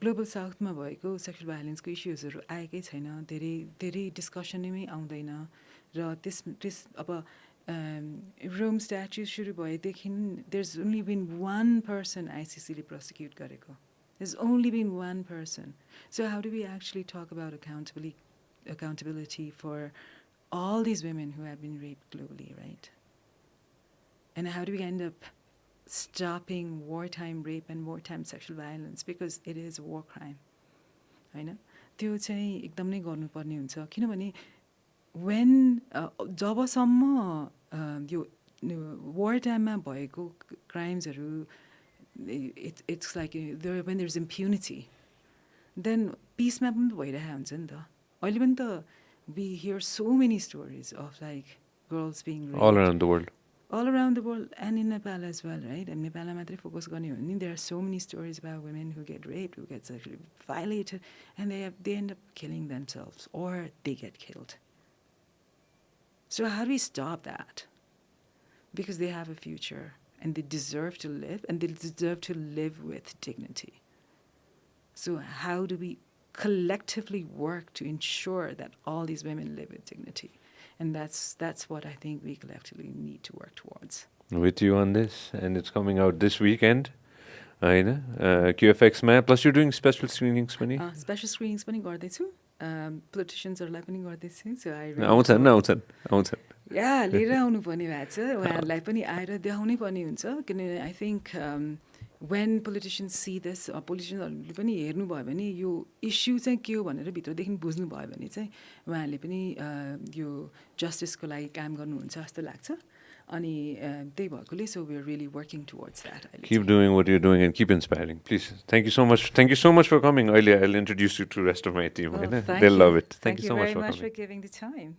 ग्लोबल साउथमा भएको सेक्सुअल भाइलेन्सको इस्युजहरू आएकै छैन धेरै धेरै डिस्कसनमै आउँदैन र त्यस अब रोम स्ट्याच्यु सुरु भएदेखि देयर्स ओन्ली बिन वान पर्सन आइसिसीले प्रोसिक्युट गरेको there's only been one person. So how do we actually talk about accountability for all these women who have been raped globally, right? And how do we end up stopping wartime rape and wartime sexual violence because it is a war crime? हैन त्यो चाहिँ एकदम नै गर्नुपर्ने हुन्छ किनभने when जबसम्म यो war टाइममा भएको क्राइम्सहरू it's like when there's impunity then peace मा पनि भइरहेको हुन्छ नि त अहिले पनि त we hear so many stories of like girls being raped all around the world and in Nepal as well, right? And Nepal matrai focus गर्ने हो भने there are so many stories about women who get raped, who get sexually violated, and they end up killing themselves or they get killed. So how do we stop that? Because they have a future and they deserve to live and they deserve to live with dignity. So how do we collectively work to ensure that all these women live with dignity? And that's what I think we collectively need to work towards. With you on this, and it's coming out this weekend. होइन QFX मा plus you're doing special screenings पनि special screenings पनि गर्दैछु politiciansहरूलाई पनि गर्दैछु so आउँछन् या लिएर आउनुपर्ने भएको छ उहाँहरूलाई पनि आएर देखाउनै पर्ने हुन्छ किनभने I think when politicians see this politiciansहरूले पनि हेर्नुभयो भने यो इस्यु चाहिँ के हो भनेर भित्रदेखि बुझ्नुभयो भने चाहिँ उहाँहरूले पनि यो जस्टिसको लागि काम गर्नुहुन्छ जस्तो लाग्छ अनि त्यही भएकोले so we're really working towards that. Keep doing what you're doing and keep inspiring. Please. Thank you so much for coming. I'll introduce you to the rest of my team. They'll love it. Thank you so much for coming. Thank you very much for giving the time.